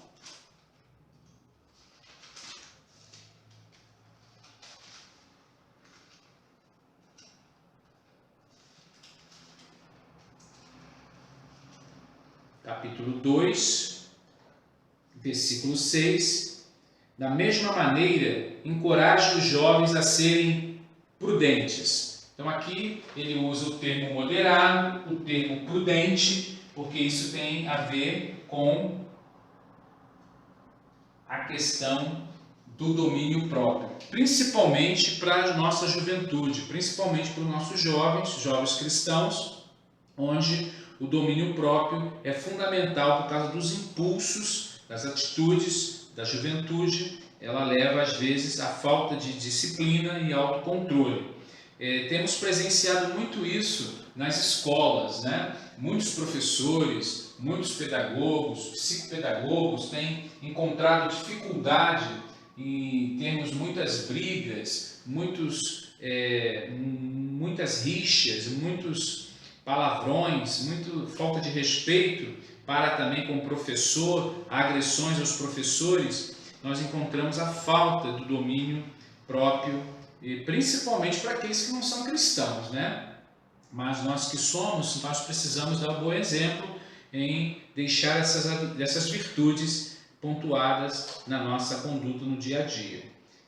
Capítulo 2, versículo 6. Da mesma maneira, encoraje os jovens a serem prudentes. Então aqui ele usa o termo moderado, o termo prudente, porque isso tem a ver com a questão do domínio próprio, principalmente para a nossa juventude, principalmente para os nossos jovens cristãos, onde o domínio próprio é fundamental por causa dos impulsos, das atitudes da juventude. Ela leva às vezes à falta de disciplina e autocontrole. Temos presenciado muito isso nas escolas, né? Muitos professores, muitos pedagogos, psicopedagogos têm encontrado dificuldade em termos muitas brigas, muitas rixas, muitos palavrões, muita falta de respeito para também com o professor, agressões aos professores. Nós encontramos a falta do domínio próprio, e principalmente para aqueles que não são cristãos, né? Mas nós que somos, nós precisamos dar um bom exemplo em deixar essas virtudes pontuadas na nossa conduta no dia a dia.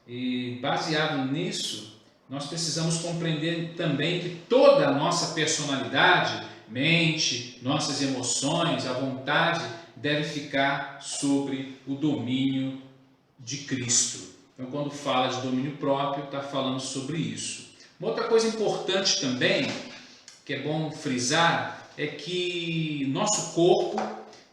E baseado nisso, nós precisamos compreender também que toda a nossa personalidade, mente, nossas emoções, a vontade, deve ficar sobre o domínio de Cristo. Então, quando fala de domínio próprio, está falando sobre isso. Uma outra coisa importante também, que é bom frisar, é que nosso corpo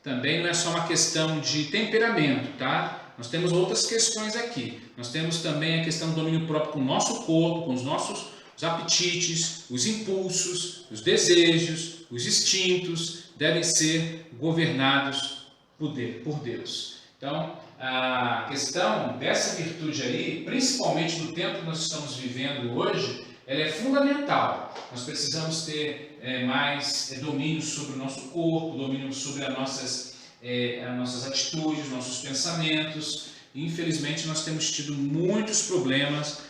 também não é só uma questão de temperamento, tá? Nós temos outras questões aqui. Nós temos também a questão do domínio próprio com o nosso corpo, com os nossos apetites, os impulsos, os desejos, os instintos, devem ser governados por Deus. Então, a questão dessa virtude aí, principalmente no tempo que nós estamos vivendo hoje, ela é fundamental. Nós precisamos ter mais domínio sobre o nosso corpo, domínio sobre as nossas atitudes, nossos pensamentos. E, infelizmente, nós temos tido muitos problemas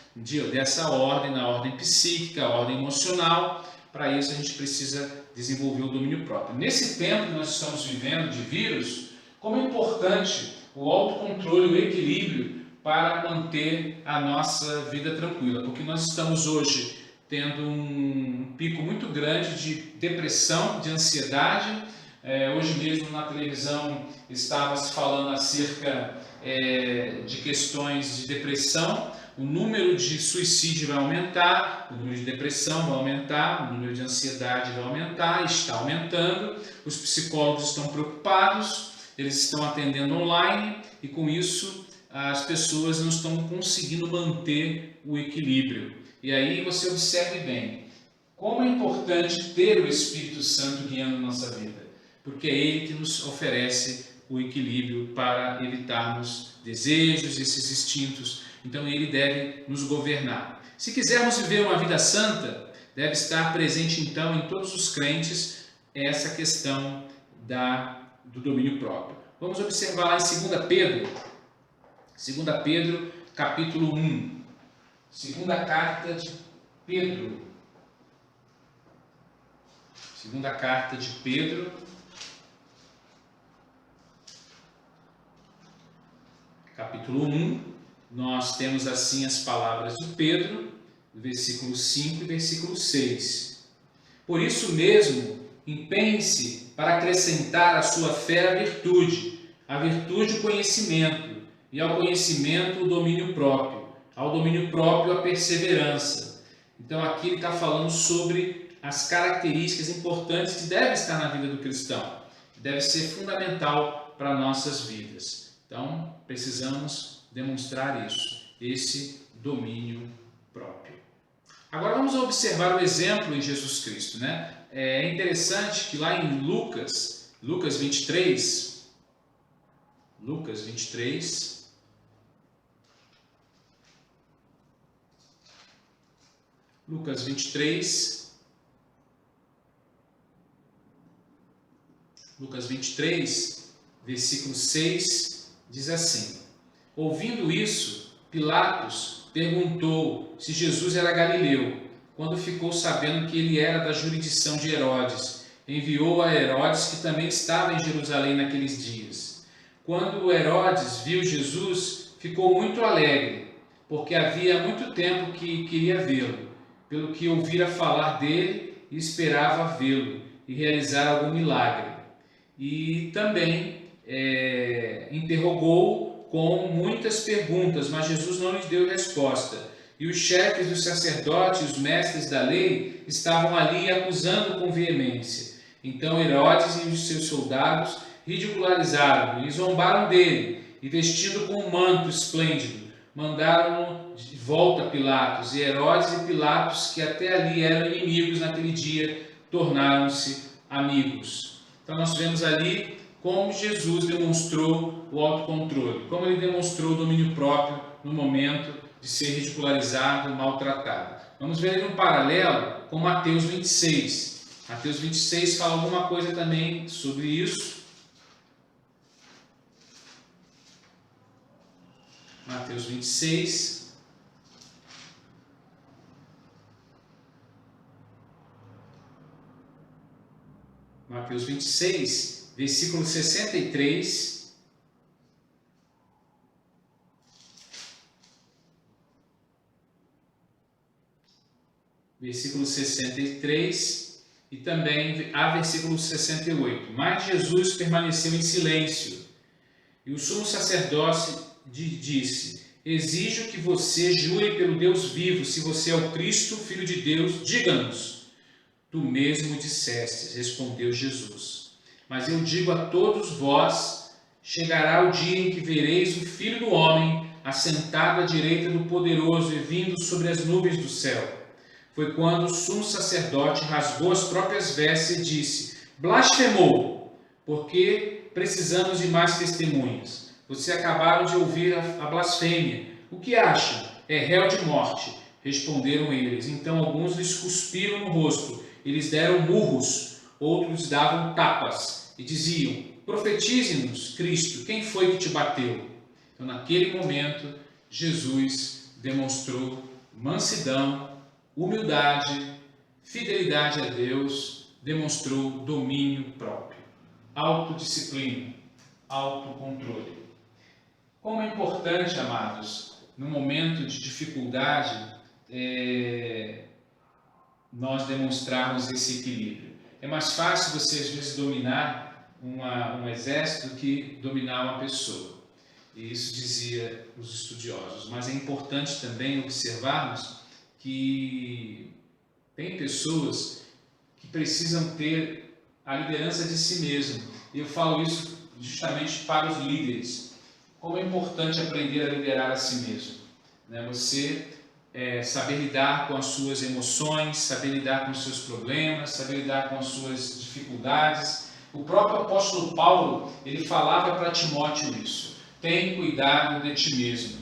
dessa ordem, na ordem psíquica, a ordem emocional. Para isso, a gente precisa desenvolver o domínio próprio. Nesse tempo que nós estamos vivendo de vírus, como é importante o autocontrole, o equilíbrio para manter a nossa vida tranquila, porque nós estamos hoje tendo um pico muito grande de depressão, de ansiedade. Hoje mesmo na televisão estava se falando acerca de questões de depressão. O número de suicídio vai aumentar, o número de depressão vai aumentar, o número de ansiedade vai aumentar, está aumentando. Os psicólogos estão preocupados, eles estão atendendo online e com isso as pessoas não estão conseguindo manter o equilíbrio. E aí você observe bem, como é importante ter o Espírito Santo guiando a nossa vida, porque é Ele que nos oferece o equilíbrio para evitarmos desejos, esses instintos. Então Ele deve nos governar. Se quisermos viver uma vida santa, deve estar presente então em todos os crentes essa questão do domínio próprio. Vamos observar lá em 2 Pedro, capítulo 1. Segunda carta de Pedro. Segunda carta de Pedro, capítulo 1. Nós temos assim as palavras de Pedro, versículo 5 e versículo 6. Por isso mesmo, empenhe-se para acrescentar à sua fé a virtude o conhecimento, e ao conhecimento o domínio próprio, ao domínio próprio a perseverança. Então aqui ele está falando sobre as características importantes que devem estar na vida do cristão, que deve ser fundamental para nossas vidas. Então precisamos demonstrar isso, esse domínio próprio. Agora vamos observar o exemplo em Jesus Cristo, né? É interessante que lá em Lucas 23, versículo 6, diz assim: ouvindo isso, Pilatos perguntou se Jesus era galileu. Quando ficou sabendo que ele era da jurisdição de Herodes, enviou a Herodes, que também estava em Jerusalém naqueles dias. Quando Herodes viu Jesus, ficou muito alegre, porque havia muito tempo que queria vê-lo, pelo que ouvira falar dele e esperava vê-lo e realizar algum milagre. E também interrogou com muitas perguntas, mas Jesus não lhes deu resposta. E os chefes dos sacerdotes e os mestres da lei estavam ali acusando com veemência. Então Herodes e os seus soldados ridicularizaram-no e zombaram dele, e vestindo com um manto esplêndido, mandaram-no de volta a Pilatos. E Herodes e Pilatos, que até ali eram inimigos naquele dia, tornaram-se amigos. Então nós vemos ali como Jesus demonstrou o autocontrole, como ele demonstrou o domínio próprio no momento de ser ridicularizado, maltratado. Vamos ver ali um paralelo com Mateus 26. Mateus 26 fala alguma coisa também sobre isso. Mateus 26. Mateus 26, versículo 63. Versículo 63 e também a versículo 68. Mas Jesus permaneceu em silêncio. E o sumo sacerdote disse: exijo que você jure pelo Deus vivo, se você é o Cristo, Filho de Deus, diga-nos. Tu mesmo disseste, respondeu Jesus. Mas eu digo a todos vós, chegará o dia em que vereis o Filho do Homem assentado à direita do Poderoso e vindo sobre as nuvens do céu. Foi quando o sumo sacerdote rasgou as próprias vestes e disse: blasfemou, porque precisamos de mais testemunhas. Vocês acabaram de ouvir a blasfêmia. O que acham? É réu de morte. Responderam eles. Então alguns lhes cuspiram no rosto e lhes deram murros, outros davam tapas e diziam: profetize-nos, Cristo, quem foi que te bateu? Então, naquele momento, Jesus demonstrou mansidão, humildade, fidelidade a Deus, demonstrou domínio próprio, autodisciplina, autocontrole. Como é importante, amados, no momento de dificuldade, nós demonstrarmos esse equilíbrio. É mais fácil você, às vezes, dominar um exército do que dominar uma pessoa. E isso dizia os estudiosos. Mas é importante também observarmos que tem pessoas que precisam ter a liderança de si mesmo. E eu falo isso justamente para os líderes. Como é importante aprender a liderar a si mesmo. Você saber lidar com as suas emoções, saber lidar com os seus problemas, saber lidar com as suas dificuldades. O próprio apóstolo Paulo, ele falava para Timóteo isso. Tem cuidado de ti mesmo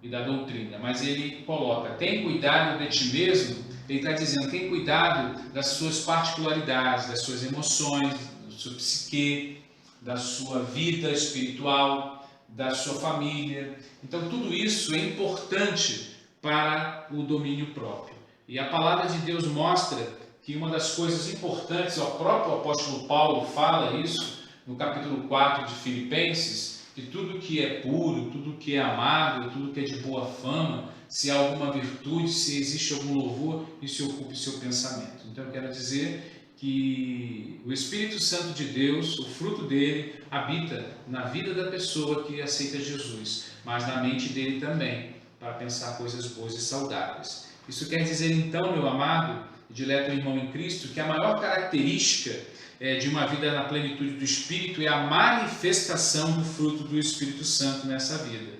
e da doutrina. Mas ele coloca, tem cuidado de ti mesmo, ele está dizendo, tem cuidado das suas particularidades, das suas emoções, da sua psique, da sua vida espiritual, da sua família. Então tudo isso é importante para o domínio próprio. E a palavra de Deus mostra que uma das coisas importantes, o próprio apóstolo Paulo fala isso no capítulo 4 de Filipenses, que tudo que é puro, tudo que é amável, tudo que é de boa fama, se há alguma virtude, se existe algum louvor, isso ocupe o seu pensamento. Então eu quero dizer que o Espírito Santo de Deus, o fruto dele, habita na vida da pessoa que aceita Jesus, mas na mente dele também, para pensar coisas boas e saudáveis. Isso quer dizer então, meu amado e dileto irmão em Cristo, que a maior característica de uma vida na plenitude do Espírito é a manifestação do fruto do Espírito Santo nessa vida.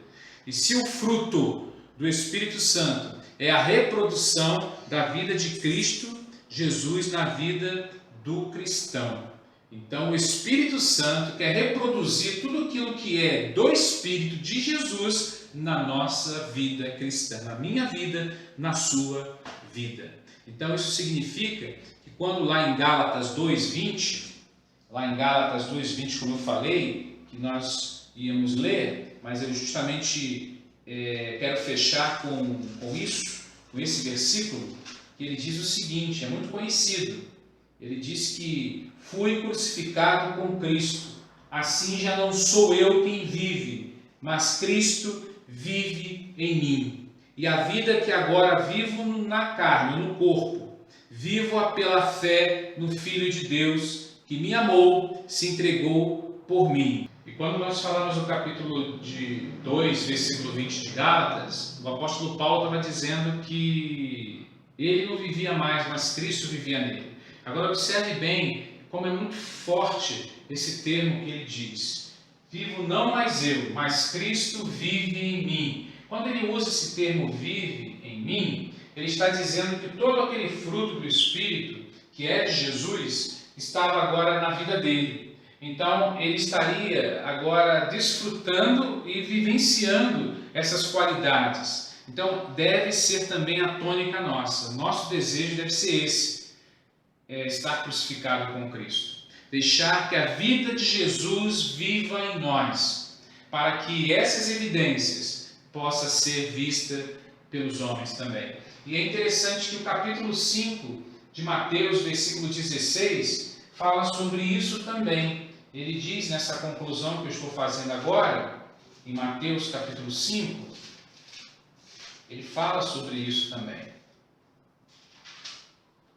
E se o fruto do Espírito Santo é a reprodução da vida de Cristo Jesus na vida do cristão, então o Espírito Santo quer reproduzir tudo aquilo que é do Espírito de Jesus na nossa vida cristã, na minha vida, na sua vida. Então isso significa que quando lá em Gálatas 2:20, como eu falei, que nós íamos ler, mas eu justamente quero fechar com esse versículo, que ele diz o seguinte, é muito conhecido. Ele diz que fui crucificado com Cristo, assim já não sou eu quem vive, mas Cristo vive em mim. E a vida que agora vivo na carne, no corpo, vivo-a pela fé no Filho de Deus, que me amou, se entregou por mim. E quando nós falamos no capítulo 2, versículo 20 de Gálatas, o apóstolo Paulo estava dizendo que ele não vivia mais, mas Cristo vivia nele. Agora observe bem como é muito forte esse termo que ele diz. Vivo não mais eu, mas Cristo vive em mim. Quando ele usa esse termo vive em mim, ele está dizendo que todo aquele fruto do Espírito, que é de Jesus, estava agora na vida dele. Então ele estaria agora desfrutando e vivenciando essas qualidades. Então deve ser também a tônica nossa. Nosso desejo deve ser esse, estar crucificado com Cristo. Deixar que a vida de Jesus viva em nós, para que essas evidências possam ser vistas pelos homens também. E é interessante que o capítulo 5 de Mateus, versículo 16, fala sobre isso também. Ele diz nessa conclusão que eu estou fazendo agora, em Mateus capítulo 5, ele fala sobre isso também.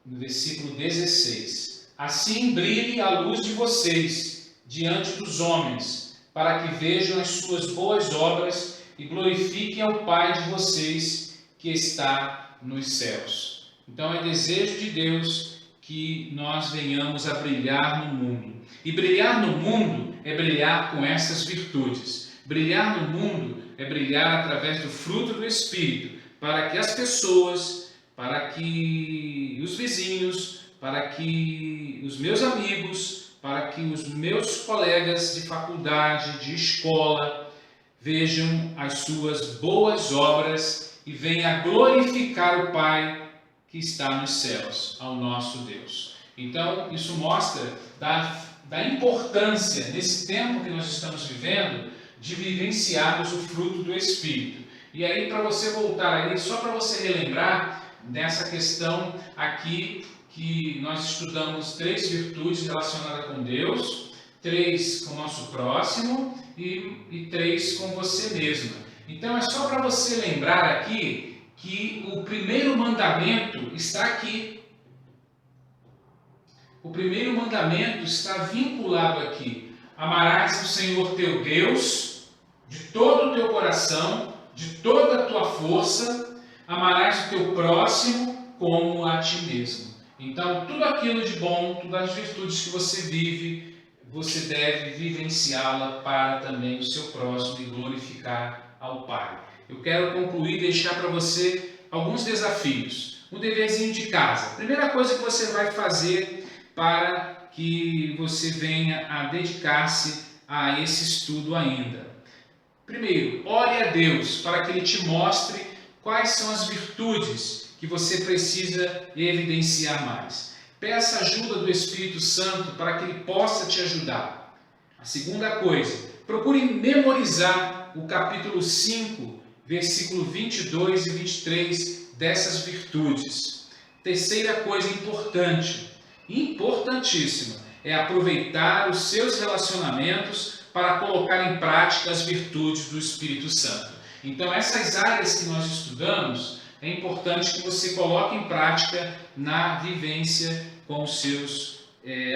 No versículo 16. Assim brilhe a luz de vocês diante dos homens, para que vejam as suas boas obras e glorifiquem ao Pai de vocês que está nos céus. Então é desejo de Deus que nós venhamos a brilhar no mundo. E brilhar no mundo é brilhar com essas virtudes. Brilhar no mundo é brilhar através do fruto do Espírito, para que as pessoas, para que os vizinhos, para que os meus amigos, para que os meus colegas de faculdade, de escola, vejam as suas boas obras e venham glorificar o Pai que está nos céus, ao nosso Deus. Então, isso mostra da importância, nesse tempo que nós estamos vivendo, de vivenciarmos o fruto do Espírito. E aí, para você voltar aí, só para você relembrar dessa questão aqui, que nós estudamos 3 virtudes relacionadas com Deus, 3 com o nosso próximo e 3 com você mesma. Então, é só para você lembrar aqui que o primeiro mandamento está aqui. O primeiro mandamento está vinculado aqui. Amarás o Senhor teu Deus de todo o teu coração, de toda a tua força, amarás o teu próximo como a ti mesmo. Então, tudo aquilo de bom, todas as virtudes que você vive, você deve vivenciá-la para também o seu próximo e glorificar ao Pai. Eu quero concluir e deixar para você alguns desafios. Um deverzinho de casa. Primeira coisa que você vai fazer para que você venha a dedicar-se a esse estudo ainda. Primeiro, ore a Deus para que Ele te mostre quais são as virtudes que você precisa evidenciar mais. Peça ajuda do Espírito Santo para que Ele possa te ajudar. A segunda coisa, procure memorizar o capítulo 5, versículo 22 e 23 dessas virtudes. Terceira coisa importante, importantíssima, é aproveitar os seus relacionamentos para colocar em prática as virtudes do Espírito Santo. Então, essas áreas que nós estudamos, é importante que você coloque em prática na vivência com os seus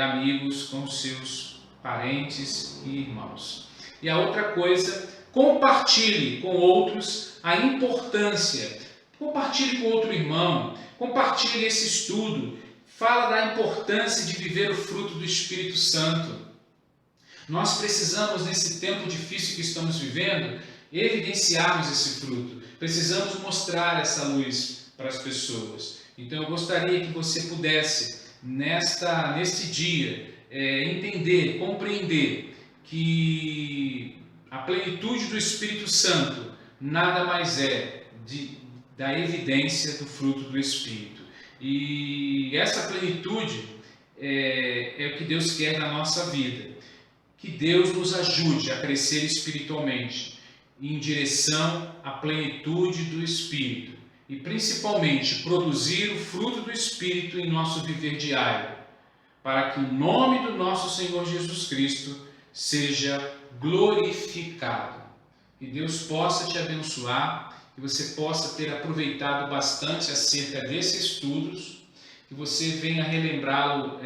amigos, com os seus parentes e irmãos. E a outra coisa, compartilhe com outros a importância. Compartilhe com outro irmão, compartilhe esse estudo. Fala da importância de viver o fruto do Espírito Santo. Nós precisamos, nesse tempo difícil que estamos vivendo, evidenciarmos esse fruto. Precisamos mostrar essa luz para as pessoas. Então, eu gostaria que você pudesse, neste dia, entender, compreender que a plenitude do Espírito Santo nada mais é da evidência do fruto do Espírito. E essa plenitude é o que Deus quer na nossa vida. Que Deus nos ajude a crescer espiritualmente em direção à plenitude do Espírito e principalmente produzir o fruto do Espírito em nosso viver diário, para que o nome do nosso Senhor Jesus Cristo seja glorificado. Que Deus possa te abençoar, que você possa ter aproveitado bastante acerca desses estudos, que você venha relembrá-lo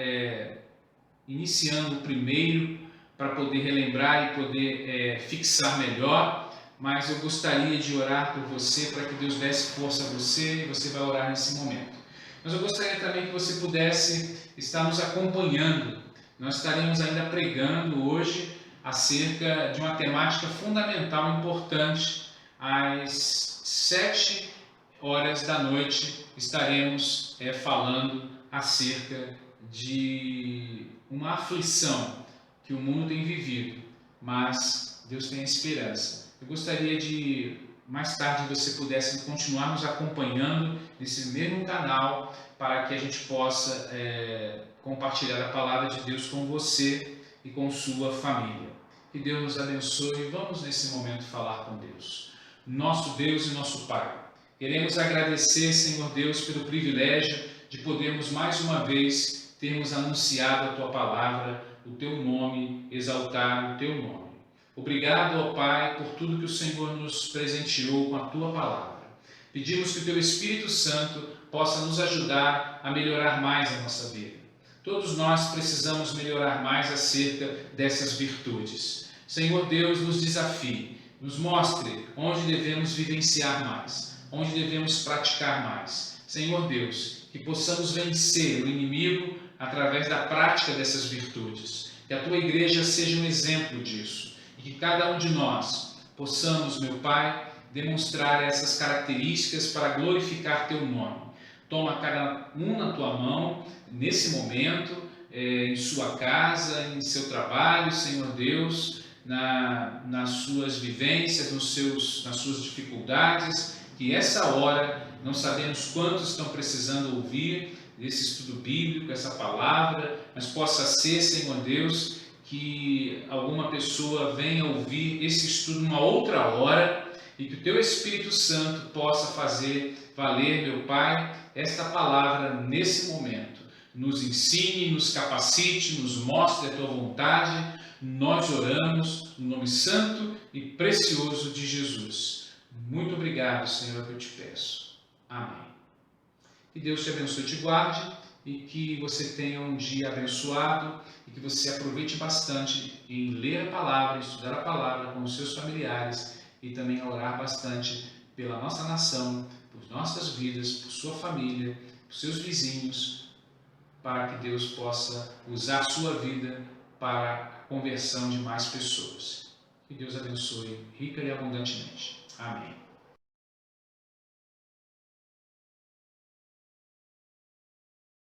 iniciando o primeiro, para poder relembrar e poder fixar melhor. Mas eu gostaria de orar por você, para que Deus desse força a você, e você vai orar nesse momento. Mas eu gostaria também que você pudesse estar nos acompanhando. Nós estaremos ainda pregando hoje acerca de uma temática fundamental, importante. Às 19h estaremos falando acerca de uma aflição que o mundo tem vivido, mas Deus tem esperança. Eu gostaria de, mais tarde, você pudesse continuar nos acompanhando nesse mesmo canal, para que a gente possa compartilhar a palavra de Deus com você e com sua família. Que Deus nos abençoe. Vamos nesse momento falar com Deus. Nosso Deus e nosso Pai, queremos agradecer, Senhor Deus, pelo privilégio de podermos mais uma vez termos anunciado a Tua palavra, o Teu nome, exaltar o Teu nome. Obrigado, ó Pai, por tudo que o Senhor nos presenteou com a Tua palavra. Pedimos que o Teu Espírito Santo possa nos ajudar a melhorar mais a nossa vida. Todos nós precisamos melhorar mais acerca dessas virtudes. Senhor Deus, nos desafie, nos mostre onde devemos vivenciar mais, onde devemos praticar mais. Senhor Deus, que possamos vencer o inimigo através da prática dessas virtudes. Que a tua igreja seja um exemplo disso e que cada um de nós possamos, meu Pai, demonstrar essas características para glorificar teu nome. Toma cada um na tua mão, nesse momento, em sua casa, em seu trabalho, Senhor Deus, nas suas vivências, nas suas dificuldades, que essa hora, não sabemos quantos estão precisando ouvir desse estudo bíblico, essa palavra, mas possa ser, Senhor Deus, que alguma pessoa venha ouvir esse estudo numa outra hora e que o Teu Espírito Santo possa fazer valer, meu Pai, esta palavra nesse momento. Nos ensine, nos capacite, nos mostre a Tua vontade. Nós oramos no nome santo e precioso de Jesus. Muito obrigado, Senhor, que eu te peço. Amém. Que Deus te abençoe e te guarde e que você tenha um dia abençoado e que você aproveite bastante em ler a palavra, estudar a palavra com os seus familiares e também orar bastante pela nossa nação, por nossas vidas, por sua família, por seus vizinhos, para que Deus possa usar a sua vida para a conversão de mais pessoas. Que Deus abençoe rica e abundantemente.